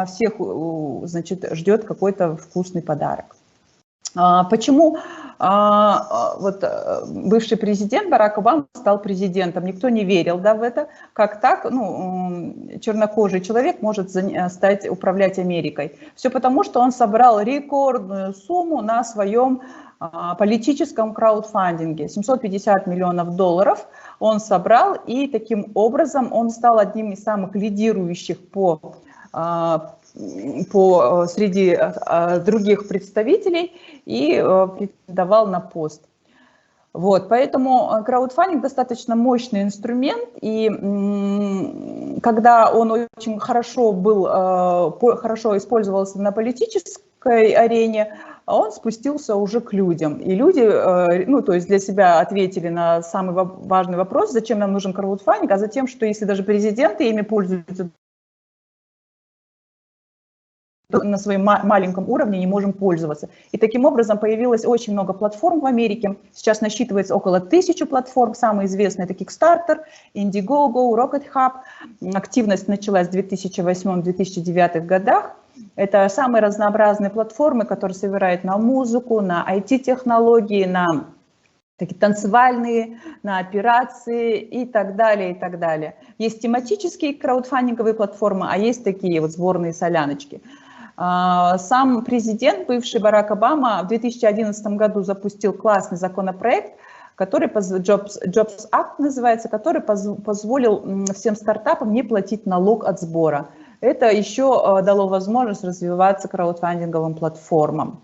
T: всех, значит, ждет какой-то вкусный подарок. Почему вот бывший президент Барак Обама стал президентом? Никто не верил, да, в это. Как так? Ну, чернокожий человек может управлять Америкой. Все потому, что он собрал рекордную сумму на своем политическом краудфандинге. 750 миллионов долларов он собрал, и таким образом он стал одним из самых лидирующих среди других представителей и претендовал на пост. Вот, поэтому краудфандинг достаточно мощный инструмент, и когда он очень хорошо использовался на политической арене, он спустился уже к людям. И люди, ну, то есть для себя ответили на самый важный вопрос, зачем нам нужен краудфандинг, а затем, что если даже президенты ими пользуются, на своем маленьком уровне не можем пользоваться. И таким образом появилось очень много платформ в Америке. Сейчас насчитывается около 1000 платформ. Самые известные — это Kickstarter, Indiegogo, Rocket Hub. Активность началась в 2008-2009 годах. Это самые разнообразные платформы, которые собирают на музыку, на IT-технологии, на такие танцевальные, на операции и так далее, и так далее. Есть тематические краудфандинговые платформы, а есть такие вот сборные соляночки. Сам президент, бывший Барак Обама, в 2011 году запустил классный законопроект, который Jobs Act называется, который позволил всем стартапам не платить налог от сбора. Это еще дало возможность развиваться краудфандинговым платформам.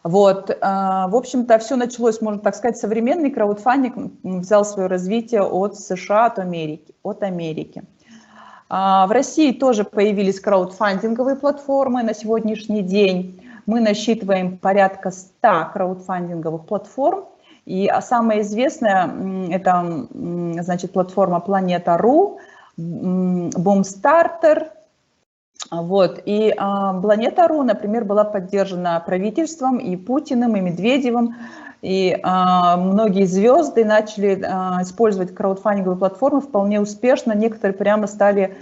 T: Вот, в общем-то, все началось, можно так сказать, современный краудфандинг взял свое развитие от США, от Америки. В России тоже появились краудфандинговые платформы на сегодняшний день. Мы насчитываем порядка 100 краудфандинговых платформ. И самая известная – это, значит, платформа Planeta.ru, Boomstarter. Вот. И Planeta.ru, например, была поддержана правительством и Путиным, и Медведевым. И многие звезды начали использовать краудфандинговые платформы вполне успешно. Некоторые прямо стали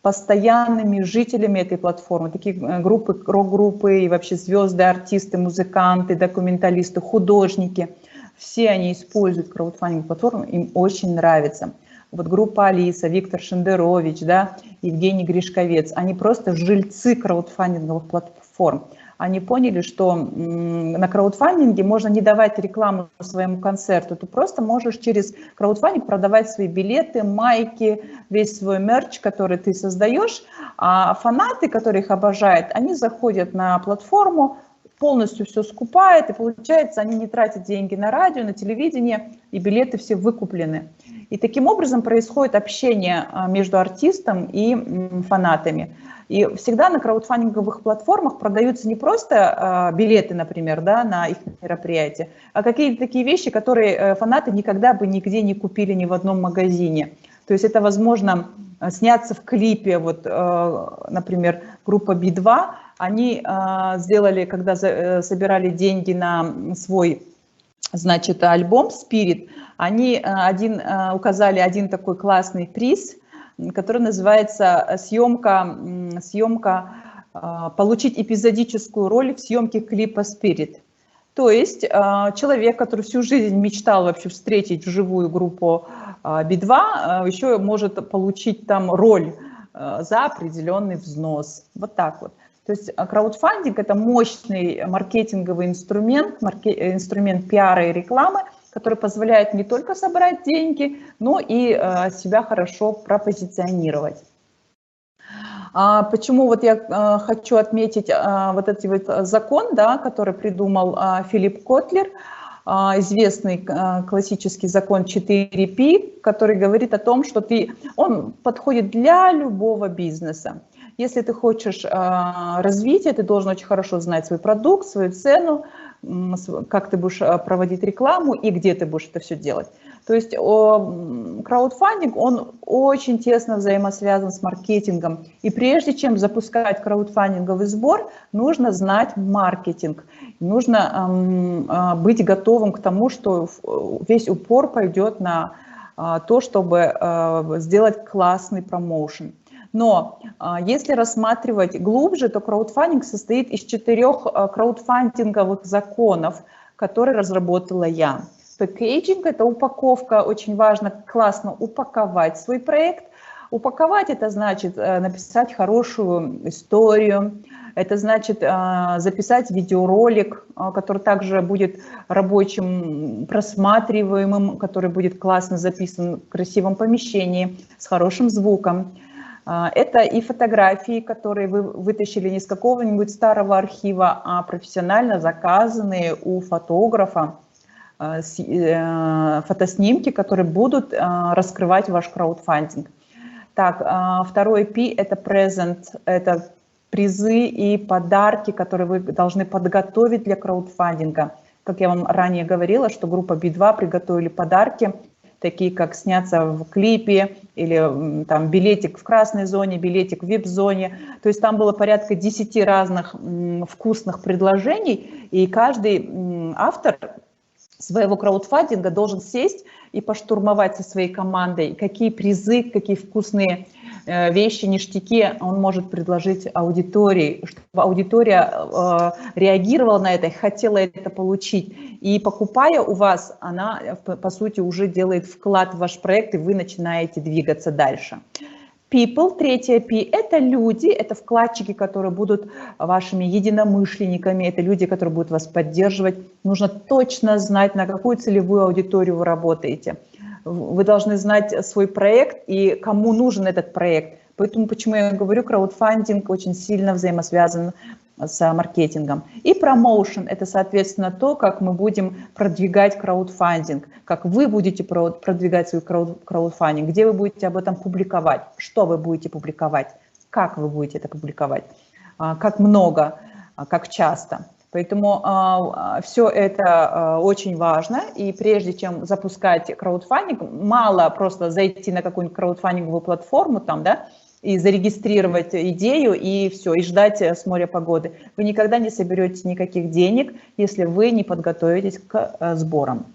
T: постоянными жителями этой платформы. Такие группы, рок-группы и вообще звезды, артисты, музыканты, документалисты, художники. Все они используют краудфандинговые платформы, им очень нравится. Вот группа Алиса, Виктор Шендерович, да, Евгений Гришковец. Они просто жильцы краудфандинговых платформ. Они поняли, что на краудфандинге можно не давать рекламу своему концерту. Ты просто можешь через краудфандинг продавать свои билеты, майки, весь свой мерч, который ты создаешь. А фанаты, которые их обожают, они заходят на платформу, полностью все скупают, и получается, они не тратят деньги на радио, на телевидение, и билеты все выкуплены. И таким образом происходит общение между артистом и фанатами. И всегда на краудфандинговых платформах продаются не просто билеты, например, да, на их мероприятие, а какие-то такие вещи, которые фанаты никогда бы нигде не купили ни в одном магазине. То есть это возможно сняться в клипе, вот, например, группа Би-2, они сделали, когда собирали деньги на свой, значит, альбом «Spirit», они указали один такой классный приз, который называется съемка «Получить эпизодическую роль в съемке клипа «Spirit». То есть человек, который всю жизнь мечтал вообще встретить вживую группу Би-2, еще может получить там роль за определенный взнос. Вот так вот. То есть краудфандинг – это мощный маркетинговый инструмент, инструмент пиара и рекламы, который позволяет не только собрать деньги, но и себя хорошо пропозиционировать. Почему вот я хочу отметить вот этот вот закон, да, который придумал Филипп Котлер, известный классический закон 4P, который говорит о том, что он подходит для любого бизнеса. Если ты хочешь развития, ты должен очень хорошо знать свой продукт, свою цену, как ты будешь проводить рекламу и где ты будешь это все делать. То есть краудфандинг, он очень тесно взаимосвязан с маркетингом. И прежде чем запускать краудфандинговый сбор, нужно знать маркетинг. Нужно быть готовым к тому, что весь упор пойдет на то, чтобы сделать классный промоушен. Но если рассматривать глубже, то краудфандинг состоит из 4 краудфандинговых законов, которые разработала я. Пэкэйджинг – это упаковка, очень важно классно упаковать свой проект. Упаковать – это значит написать хорошую историю, это значит записать видеоролик, который также будет рабочим, просматриваемым, который будет классно записан в красивом помещении, с хорошим звуком. Это и фотографии, которые вы вытащили не из какого-нибудь старого архива, а профессионально заказанные у фотографа, фотоснимки, которые будут раскрывать ваш краудфандинг. Так, второй P – это present, это призы и подарки, которые вы должны подготовить для краудфандинга. Как я вам ранее говорила, что группа B2 приготовили подарки, такие как сняться в клипе или там билетик в красной зоне, билетик в VIP-зоне. То есть там было порядка 10 разных вкусных предложений, и каждый автор своего краудфандинга должен сесть и поштурмовать со своей командой, какие призы, какие вкусные вещи, ништяки он может предложить аудитории, чтобы аудитория реагировала на это и хотела это получить. И покупая у вас, она, по сути, уже делает вклад в ваш проект, и вы начинаете двигаться дальше. People, третье P, это люди, это вкладчики, которые будут вашими единомышленниками, это люди, которые будут вас поддерживать. Нужно точно знать, на какую целевую аудиторию вы работаете. Вы должны знать свой проект и кому нужен этот проект. Поэтому, почему я говорю, краудфандинг очень сильно взаимосвязан с маркетингом. И промоушен – это, соответственно, то, как мы будем продвигать краудфандинг, как вы будете продвигать свой краудфандинг, где вы будете об этом публиковать, что вы будете публиковать, как вы будете это публиковать, как много, как часто. Поэтому все это очень важно, и прежде чем запускать краудфандинг, мало просто зайти на какую-нибудь краудфандинговую платформу там, да, и зарегистрировать идею, и все, и ждать с моря погоды. Вы никогда не соберете никаких денег, если вы не подготовитесь к сборам.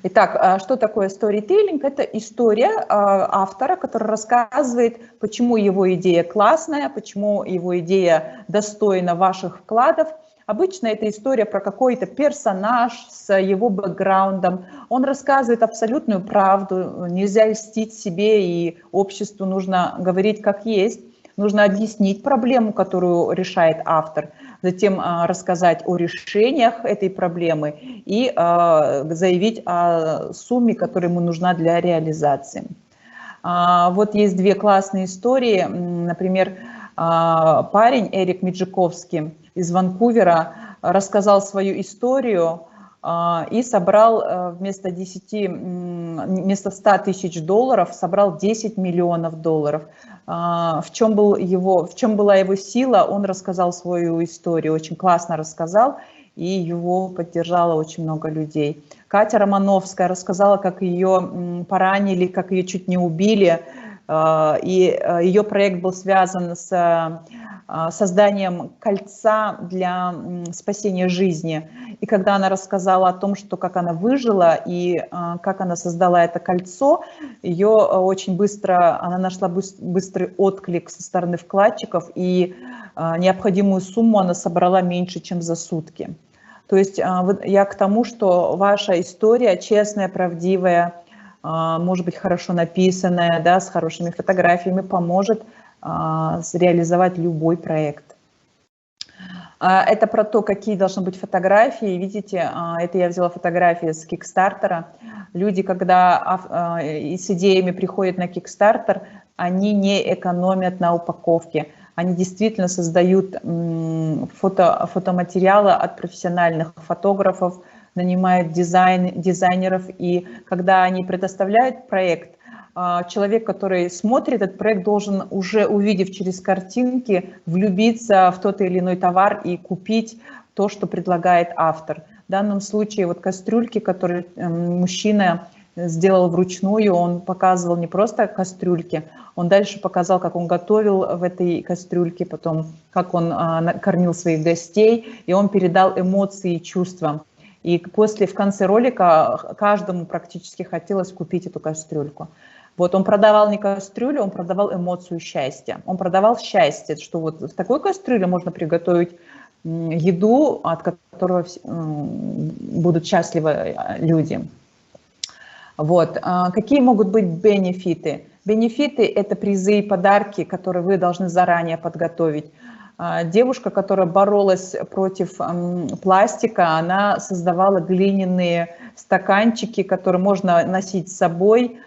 T: Итак, что такое storytelling? Это история автора, который рассказывает, почему его идея классная, почему его идея достойна ваших вкладов. Обычно это история про какой-то персонаж с его бэкграундом. Он рассказывает абсолютную правду. Нельзя льстить себе и обществу, нужно говорить как есть. Нужно объяснить проблему, которую решает автор. Затем рассказать о решениях этой проблемы и заявить о сумме, которая ему нужна для реализации. Вот есть две классные истории. Например, парень Эрик Меджиковский из Ванкувера рассказал свою историю и собрал вместо 100 тысяч долларов, собрал 10 миллионов долларов. В чем была его сила, он рассказал свою историю, очень классно рассказал, и его поддержало очень много людей. Катя Романовская рассказала, как ее поранили, как ее чуть не убили, и ее проект был связан с созданием кольца для спасения жизни. И когда она рассказала о том, что как она выжила и как она создала это кольцо, ее очень быстро, она нашла быстрый отклик со стороны вкладчиков, и необходимую сумму она собрала меньше, чем за сутки. То есть я к тому, что ваша история честная, правдивая, может быть, хорошо написанное, да, с хорошими фотографиями, поможет реализовать любой проект. Это про то, какие должны быть фотографии. Видите, это я взяла фотографии с Kickstarter. Люди, когда с идеями приходят на Kickstarter, они не экономят на упаковке. Они действительно создают фотоматериалы от профессиональных фотографов, нанимают дизайнеров. И когда они предоставляют проект, человек, который смотрит этот проект, должен, уже увидев через картинки, влюбиться в тот или иной товар и купить то, что предлагает автор. В данном случае вот кастрюльки, которые мужчина сделал вручную, он показывал не просто кастрюльки, он дальше показал, как он готовил в этой кастрюльке, потом как он кормил своих гостей, и он передал эмоции и чувства. И в конце ролика каждому практически хотелось купить эту кастрюльку. Вот он продавал не кастрюлю, он продавал эмоцию счастья. Он продавал счастье, что вот в такой кастрюле можно приготовить еду, от которой будут счастливы люди. Вот. Какие могут быть бенефиты? Бенефиты – это призы и подарки, которые вы должны заранее подготовить. Девушка, которая боролась против пластика, она создавала глиняные стаканчики, которые можно носить с собой,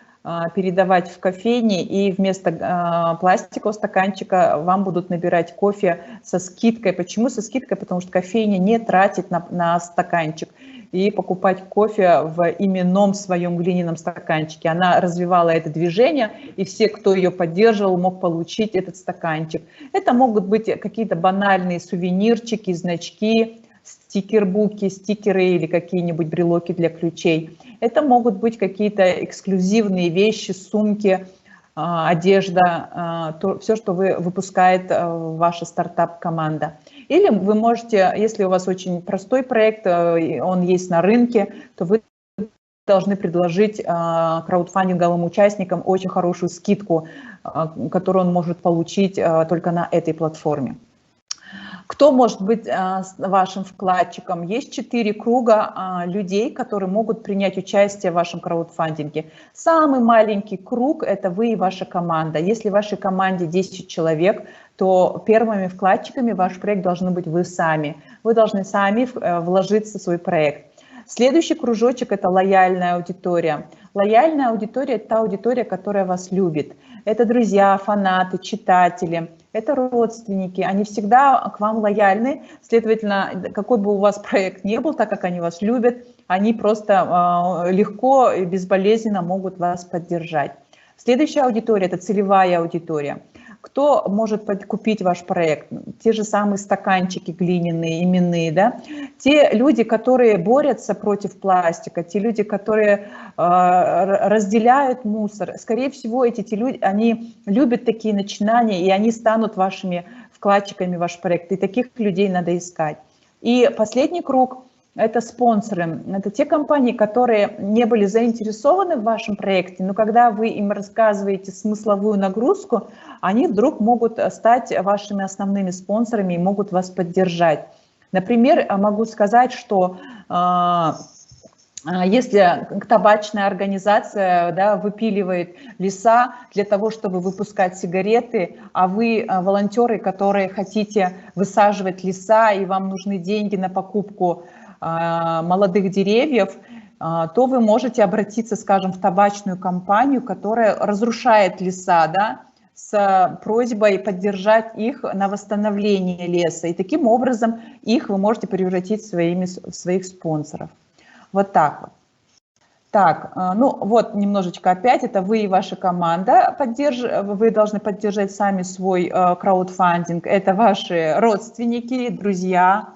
T: передавать в кофейне, и вместо пластикового стаканчика вам будут набирать кофе со скидкой. Почему со скидкой? Потому что кофейня не тратит на стаканчик. И покупать кофе в именном своем глиняном стаканчике. Она развивала это движение, и все, кто ее поддерживал, мог получить этот стаканчик. Это могут быть какие-то банальные сувенирчики, значки, стикербуки, стикеры или какие-нибудь брелоки для ключей. Это могут быть какие-то эксклюзивные вещи, сумки, одежда, все, что выпускает ваша стартап-команда. Или вы можете, если у вас очень простой проект, он есть на рынке, то вы должны предложить краудфандинговым участникам очень хорошую скидку, которую он может получить только на этой платформе. Кто может быть вашим вкладчиком? Есть 4 круга людей, которые могут принять участие в вашем краудфандинге. Самый маленький круг – это вы и ваша команда. Если в вашей команде 10 человек, то первыми вкладчиками в ваш проект должны быть вы сами. Вы должны сами вложиться в свой проект. Следующий кружочек – это лояльная аудитория. Лояльная аудитория – это та аудитория, которая вас любит. Это друзья, фанаты, читатели, это родственники. Они всегда к вам лояльны. Следовательно, какой бы у вас проект ни был, так как они вас любят, они просто легко и безболезненно могут вас поддержать. Следующая аудитория – это целевая аудитория. Кто может купить ваш проект? Те же самые стаканчики глиняные, именные, да? Те люди, которые борются против пластика, те люди, которые разделяют мусор. Скорее всего, эти люди, они любят такие начинания, и они станут вашими вкладчиками в ваш проект. И таких людей надо искать. И последний круг – это спонсоры. Это те компании, которые не были заинтересованы в вашем проекте, но когда вы им рассказываете смысловую нагрузку, они вдруг могут стать вашими основными спонсорами и могут вас поддержать. Например, могу сказать, что если табачная организация, да, выпиливает леса для того, чтобы выпускать сигареты, а вы волонтеры, которые хотите высаживать леса, и вам нужны деньги на покупку молодых деревьев, то вы можете обратиться, скажем, в табачную компанию, которая разрушает леса, да, с просьбой поддержать их на восстановление леса. И таким образом их вы можете превратить в своих спонсоров. Вот так вот. Так, ну вот немножечко опять, это вы и ваша команда, вы должны поддержать сами свой краудфандинг. Это ваши родственники, друзья,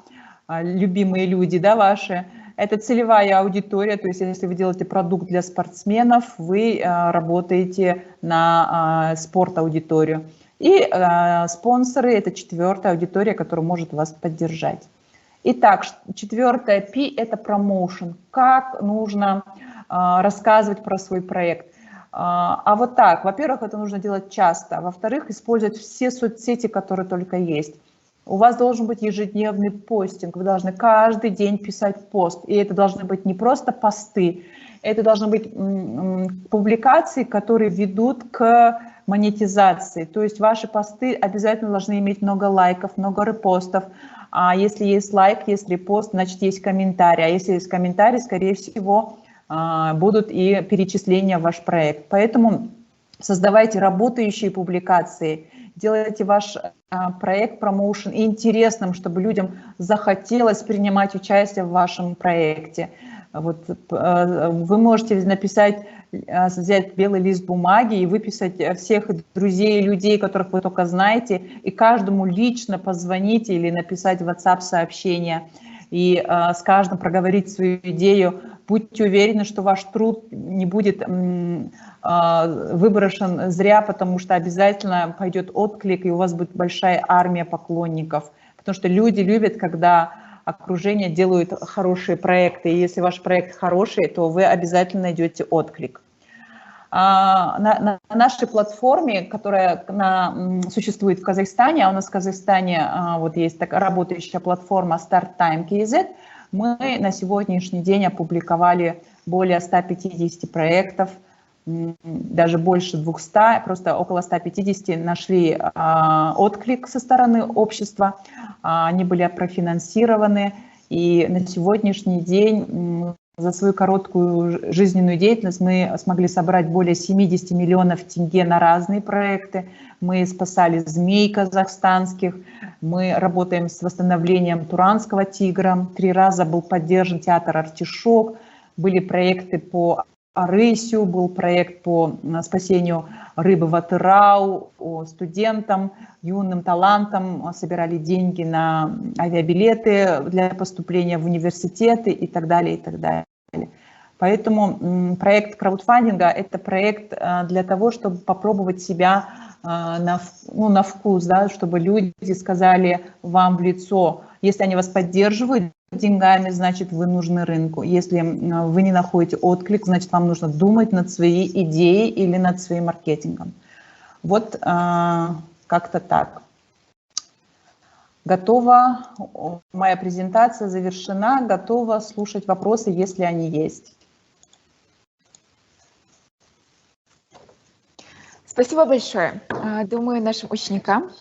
T: любимые люди, да, ваши. Это целевая аудитория, то есть если вы делаете продукт для спортсменов, вы работаете на спорт-аудиторию. И спонсоры – это 4-я аудитория, которая может вас поддержать. Итак, 4-я P – это промоушен. Как нужно рассказывать про свой проект. А вот так, во-первых, это нужно делать часто. Во-вторых, использовать все соцсети, которые только есть. У вас должен быть ежедневный постинг, вы должны каждый день писать пост. И это должны быть не просто посты, это должны быть публикации, которые ведут к монетизации. То есть ваши посты обязательно должны иметь много лайков, много репостов. А если есть лайк, есть репост, значит есть комментарий. А если есть комментарий, скорее всего, будут и перечисления в ваш проект. Поэтому создавайте работающие публикации, делайте ваш проект промоушен интересным, чтобы людям захотелось принимать участие в вашем проекте. Вот, вы можете написать, взять белый лист бумаги и выписать всех друзей, людей, которых вы только знаете, и каждому лично позвонить или написать в WhatsApp сообщение, и с каждым проговорить свою идею. Будьте уверены, что ваш труд не будет выброшен зря, потому что обязательно пойдет отклик, и у вас будет большая армия поклонников. Потому что люди любят, когда окружение делают хорошие проекты. И если ваш проект хороший, то вы обязательно найдете отклик. На нашей платформе, которая существует в Казахстане, а у нас в Казахстане вот есть такая работающая платформа StartTime KZ, мы на сегодняшний день опубликовали более 150 проектов, даже больше 200, просто около 150 нашли отклик со стороны общества, они были профинансированы, и на сегодняшний день за свою короткую жизненную деятельность мы смогли собрать более 70 миллионов тенге на разные проекты. Мы спасали змей казахстанских, мы работаем с восстановлением Туранского тигра, 3 раза был поддержан театр «Артишок», были проекты по Арысю, был проект по спасению рыбы в Атырау, студентам, юным талантам, собирали деньги на авиабилеты для поступления в университеты и так далее, и так далее. Поэтому проект краудфандинга – это проект для того, чтобы попробовать себя на вкус, да, чтобы люди сказали вам в лицо, если они вас поддерживают деньгами, значит, вы нужны рынку. Если вы не находите отклик, значит, вам нужно думать над своей идеей или над своим маркетингом. Вот как-то так. Готова, моя презентация завершена, готова слушать вопросы, если они есть.
C: Спасибо большое. Думаю, нашим ученикам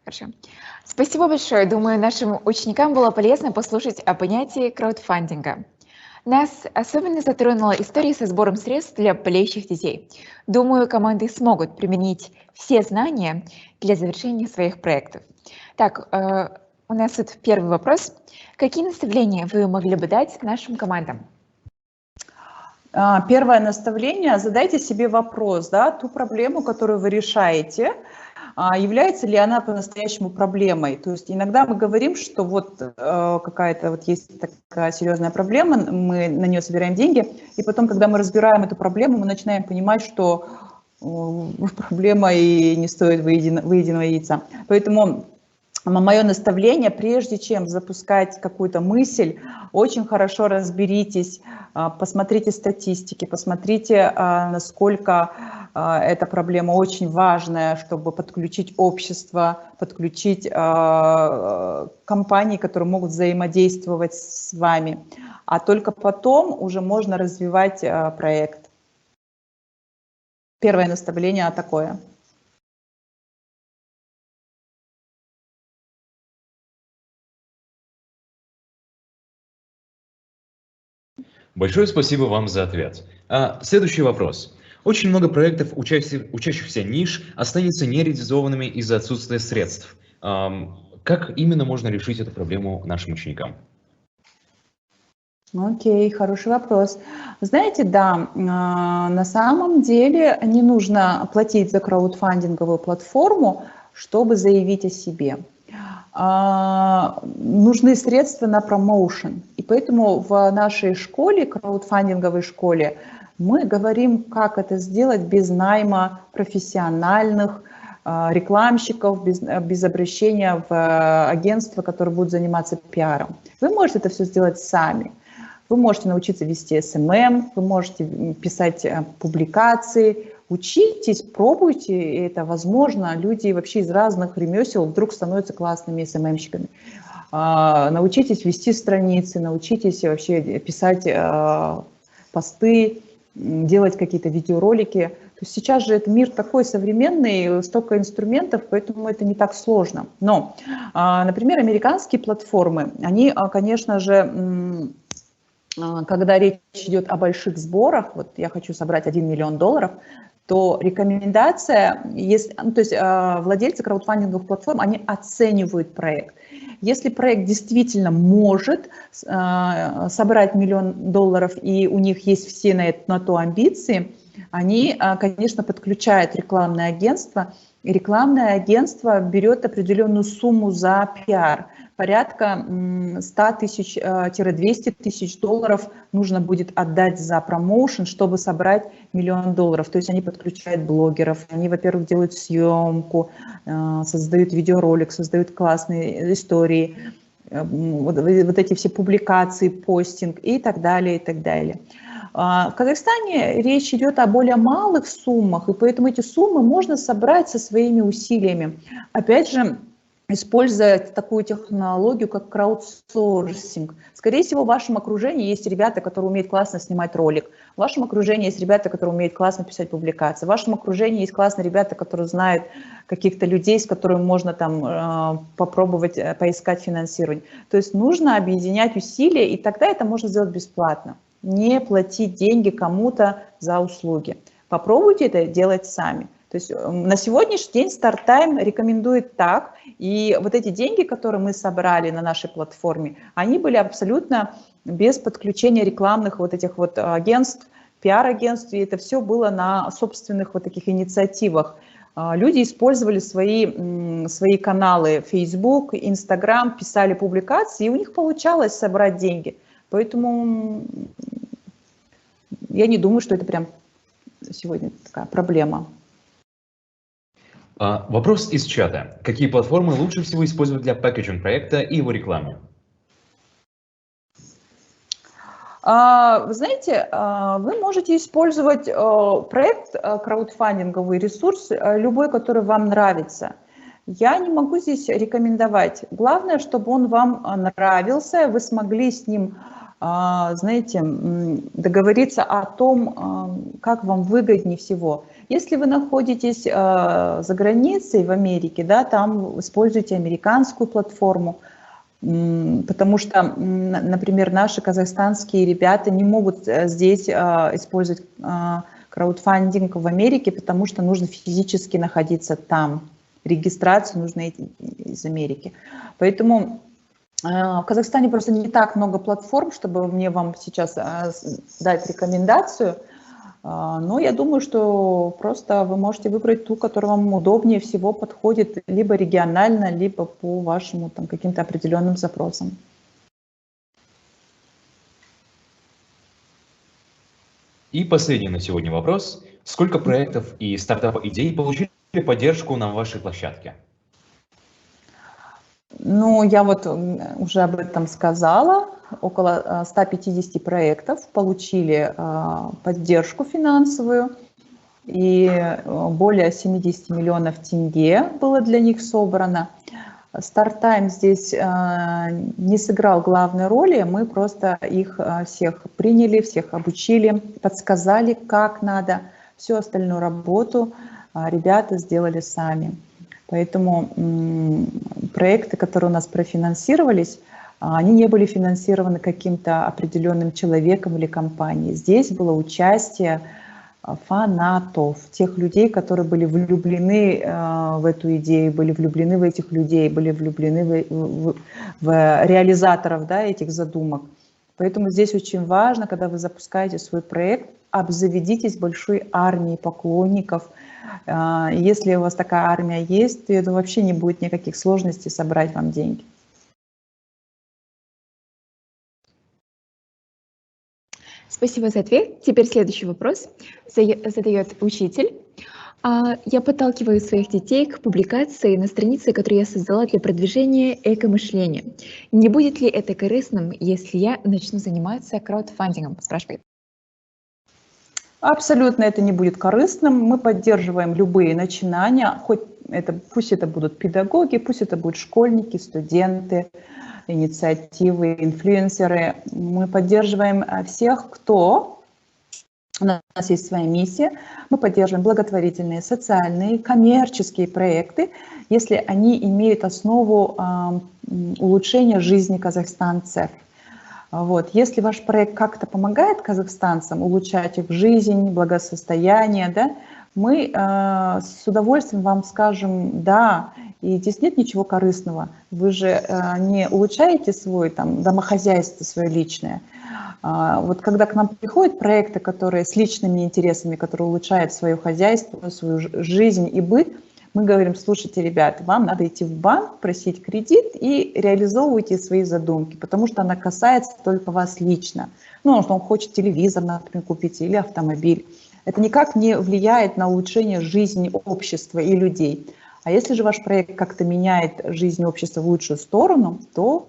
C: Хорошо. Спасибо большое. Думаю, нашим ученикам было полезно послушать о понятии краудфандинга. Нас особенно затронула история со сбором средств для болеющих детей. Думаю, команды смогут применить все знания для завершения своих проектов. Так, у нас тут первый вопрос. Какие наставления вы могли бы дать нашим командам?
T: Первое наставление. Задайте себе вопрос, да, ту проблему, которую вы решаете, является ли она по-настоящему проблемой. То есть иногда мы говорим, что вот какая-то вот есть такая серьезная проблема, мы на нее собираем деньги, и потом, когда мы разбираем эту проблему, мы начинаем понимать, что проблема и не стоит выеденного яйца. Поэтому мое наставление: прежде чем запускать какую-то мысль, очень хорошо разберитесь, посмотрите статистики, посмотрите, насколько эта проблема очень важная, чтобы подключить общество, подключить компании, которые могут взаимодействовать с вами. А только потом уже можно развивать проект. Первое наставление такое.
B: Большое спасибо вам за ответ. Следующий вопрос. Очень много проектов, учащихся ниш, останется нереализованными из-за отсутствия средств. Как именно можно решить эту проблему нашим ученикам?
T: Окей, хороший вопрос. Знаете, да, на самом деле не нужно платить за краудфандинговую платформу, чтобы заявить о себе. Нужны средства на промоушен. И поэтому в нашей школе, краудфандинговой школе, мы говорим, как это сделать без найма профессиональных рекламщиков, без обращения в агентство, которое будет заниматься пиаром. Вы можете это все сделать сами. Вы можете научиться вести SMM, вы можете писать публикации, Учитесь, пробуйте это. Возможно, люди вообще из разных ремесел вдруг становятся классными СММщиками. Научитесь вести страницы, научитесь вообще писать посты, делать какие-то видеоролики. То есть сейчас же это мир такой современный, столько инструментов, поэтому это не так сложно. Но, например, американские платформы, они, конечно же, когда речь идет о больших сборах, вот я хочу собрать $1 миллион, то рекомендация, то есть владельцы краудфандинговых платформ, они оценивают проект. Если проект действительно может собрать $1 миллион и у них есть все на то амбиции, они, конечно, подключают рекламное агентство, и рекламное агентство берет определенную сумму за пиар. Порядка 100 тысяч-200 тысяч долларов нужно будет отдать за промоушен, чтобы собрать $1 миллион. То есть они подключают блогеров, они, во-первых, делают съемку, создают видеоролик, создают классные истории, вот эти все публикации, постинг и так далее, и так далее. В Казахстане речь идет о более малых суммах, и поэтому эти суммы можно собрать со своими усилиями. Опять же, используя такую технологию, как краудсорсинг. Скорее всего, в вашем окружении есть ребята, которые умеют классно снимать ролик. В вашем окружении есть ребята, которые умеют классно писать публикации. В вашем окружении есть классные ребята, которые знают каких-то людей, с которыми можно там попробовать поискать финансирование. То есть нужно объединять усилия, и тогда это можно сделать бесплатно. Не платить деньги кому-то за услуги. Попробуйте это делать сами. То есть на сегодняшний день StartTime рекомендует так, и вот эти деньги, которые мы собрали на нашей платформе, они были абсолютно без подключения рекламных вот этих вот агентств, пиар-агентств, и это все было на собственных вот таких инициативах. Люди использовали свои каналы Facebook, Instagram, писали публикации, и у них получалось собрать деньги. Поэтому я не думаю, что это прям сегодня такая проблема.
B: Вопрос из чата. Какие платформы лучше всего использовать для пакетинг проекта и его рекламы?
T: Вы знаете, вы можете использовать проект, краудфандинговый ресурс, любой, который вам нравится. Я не могу здесь рекомендовать. Главное, чтобы он вам нравился, вы смогли с ним, знаете, договориться о том, как вам выгоднее всего. Если вы находитесь за границей в Америке, да, там используйте американскую платформу, потому что, например, наши казахстанские ребята не могут здесь использовать краудфандинг в Америке, потому что нужно физически находиться там. Регистрацию нужно из Америки. Поэтому в Казахстане просто не так много платформ, чтобы мне вам сейчас дать рекомендацию. Но я думаю, что просто вы можете выбрать ту, которая вам удобнее всего подходит, либо регионально, либо по вашим каким-то определенным запросам.
B: И последний на сегодня вопрос. Сколько проектов и стартап-идей получили поддержку на вашей площадке?
T: Ну, я вот уже об этом сказала. Около 150 проектов получили поддержку финансовую, и более 70 миллионов тенге было для них собрано. StartTime здесь не сыграл главной роли, мы просто их всех приняли, всех обучили, подсказали, как надо. Всю остальную работу ребята сделали сами. Поэтому проекты, которые у нас профинансировались, они не были финансированы каким-то определенным человеком или компанией. Здесь было участие фанатов, тех людей, которые были влюблены в эту идею, были влюблены в этих людей, были влюблены в реализаторов, да, этих задумок. Поэтому здесь очень важно, когда вы запускаете свой проект, обзаведитесь большой армией поклонников. Если у вас такая армия есть, то это вообще не будет никаких сложностей собрать вам деньги.
C: Спасибо за ответ. Теперь следующий вопрос задает учитель. Я подталкиваю своих детей к публикации на странице, которую я создала для продвижения эко-мышления. Не будет ли это корыстным, если я начну заниматься краудфандингом? Спрашивает.
T: Абсолютно это не будет корыстным. Мы поддерживаем любые начинания, пусть это будут педагоги, пусть это будут школьники, студенты, инициативы, инфлюенсеры. Мы поддерживаем всех, кто... У нас есть своя миссия. Мы поддерживаем благотворительные, социальные, коммерческие проекты, если они имеют основу улучшения жизни казахстанцев. Вот. Если ваш проект как-то помогает казахстанцам улучшать их жизнь, благосостояние, да, мы с удовольствием вам скажем «да». И здесь нет ничего корыстного. Вы же не улучшаете свое домохозяйство, свое личное. Вот когда к нам приходят проекты, которые с личными интересами, которые улучшают свое хозяйство, свою жизнь и быт, мы говорим: слушайте, ребята, вам надо идти в банк, просить кредит и реализовывайте свои задумки, потому что она касается только вас лично. Ну, что он хочет телевизор, например, купить или автомобиль. Это никак не влияет на улучшение жизни общества и людей. А если же ваш проект как-то меняет жизнь общества в лучшую сторону, то,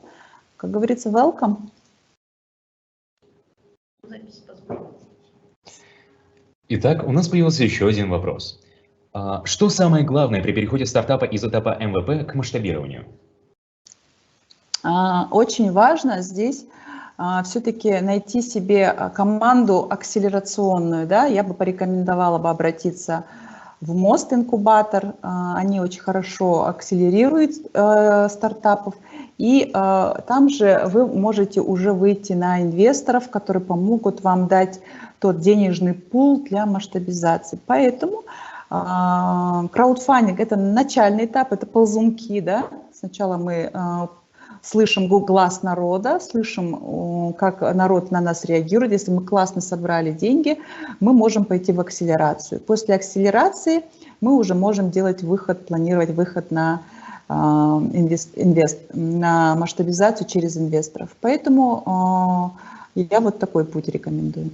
T: как говорится, welcome.
B: Итак, у нас появился еще один вопрос. Что самое главное при переходе стартапа из этапа МВП к масштабированию?
T: Очень важно здесь все-таки найти себе команду акселерационную. Да? Я бы порекомендовала бы обратиться в Мост-инкубатор. Они очень хорошо акселерируют стартапов. И там же вы можете уже выйти на инвесторов, которые помогут вам дать тот денежный пул для масштабизации. Поэтому краудфандинг – это начальный этап, это ползунки. Да? Сначала мы слышим глаз народа, слышим, как народ на нас реагирует. Если мы классно собрали деньги, мы можем пойти в акселерацию. После акселерации мы уже можем делать выход, планировать выход на на масштабизацию через инвесторов. Поэтому я вот такой путь рекомендую.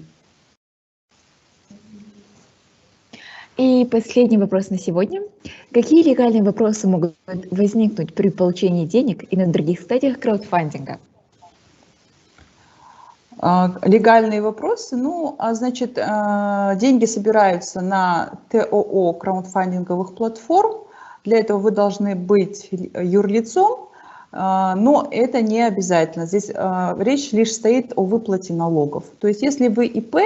C: И последний вопрос на сегодня. Какие легальные вопросы могут возникнуть при получении денег и на других стадиях краудфандинга?
T: Легальные вопросы, значит, деньги собираются на ТОО краудфандинговых платформ. Для этого вы должны быть юрлицом, но это не обязательно. Здесь речь лишь стоит о выплате налогов. То есть если вы ИП,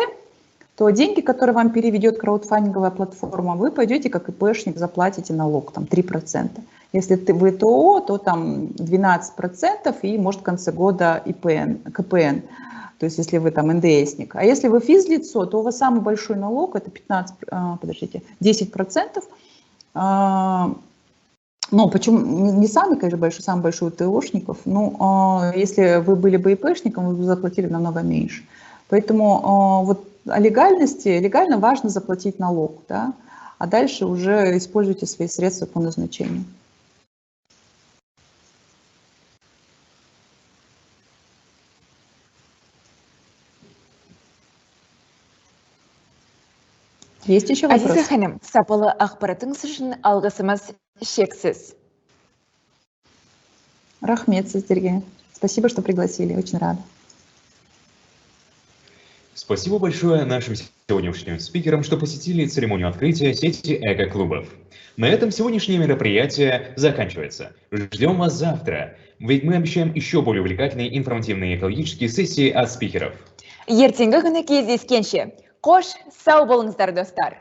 T: то деньги, которые вам переведет краудфандинговая платформа, вы пойдете как ИПшник, заплатите налог, там 3%. Если вы ТОО, то там 12% и может в конце года КПН. То есть если вы там НДСник. А если вы физлицо, то у вас самый большой налог, это 10%. Ну, почему не самый, конечно, большой, самый большой у ТОшников, но если вы были бы ИПшником, вы бы заплатили намного меньше. Поэтому вот о легальности, легально важно заплатить налог, да, а дальше уже используйте свои средства по назначению. Есть еще вопрос?
C: Азиза ханым, сапалы ақпаратыңыз үшін алғысымыз шексіз.
T: Рахмет сіздерге. Спасибо, что пригласили. Очень рада.
B: Спасибо большое нашим сегодняшним спикерам, что посетили церемонию открытия сети эко-клубов. На этом сегодняшнее мероприятие заканчивается. Ждем вас завтра, ведь мы обещаем еще более увлекательные, информативные экологические сессии от спикеров.
C: Ертеңгі күні кездескенше. Қош, сау болыңыздар, достар.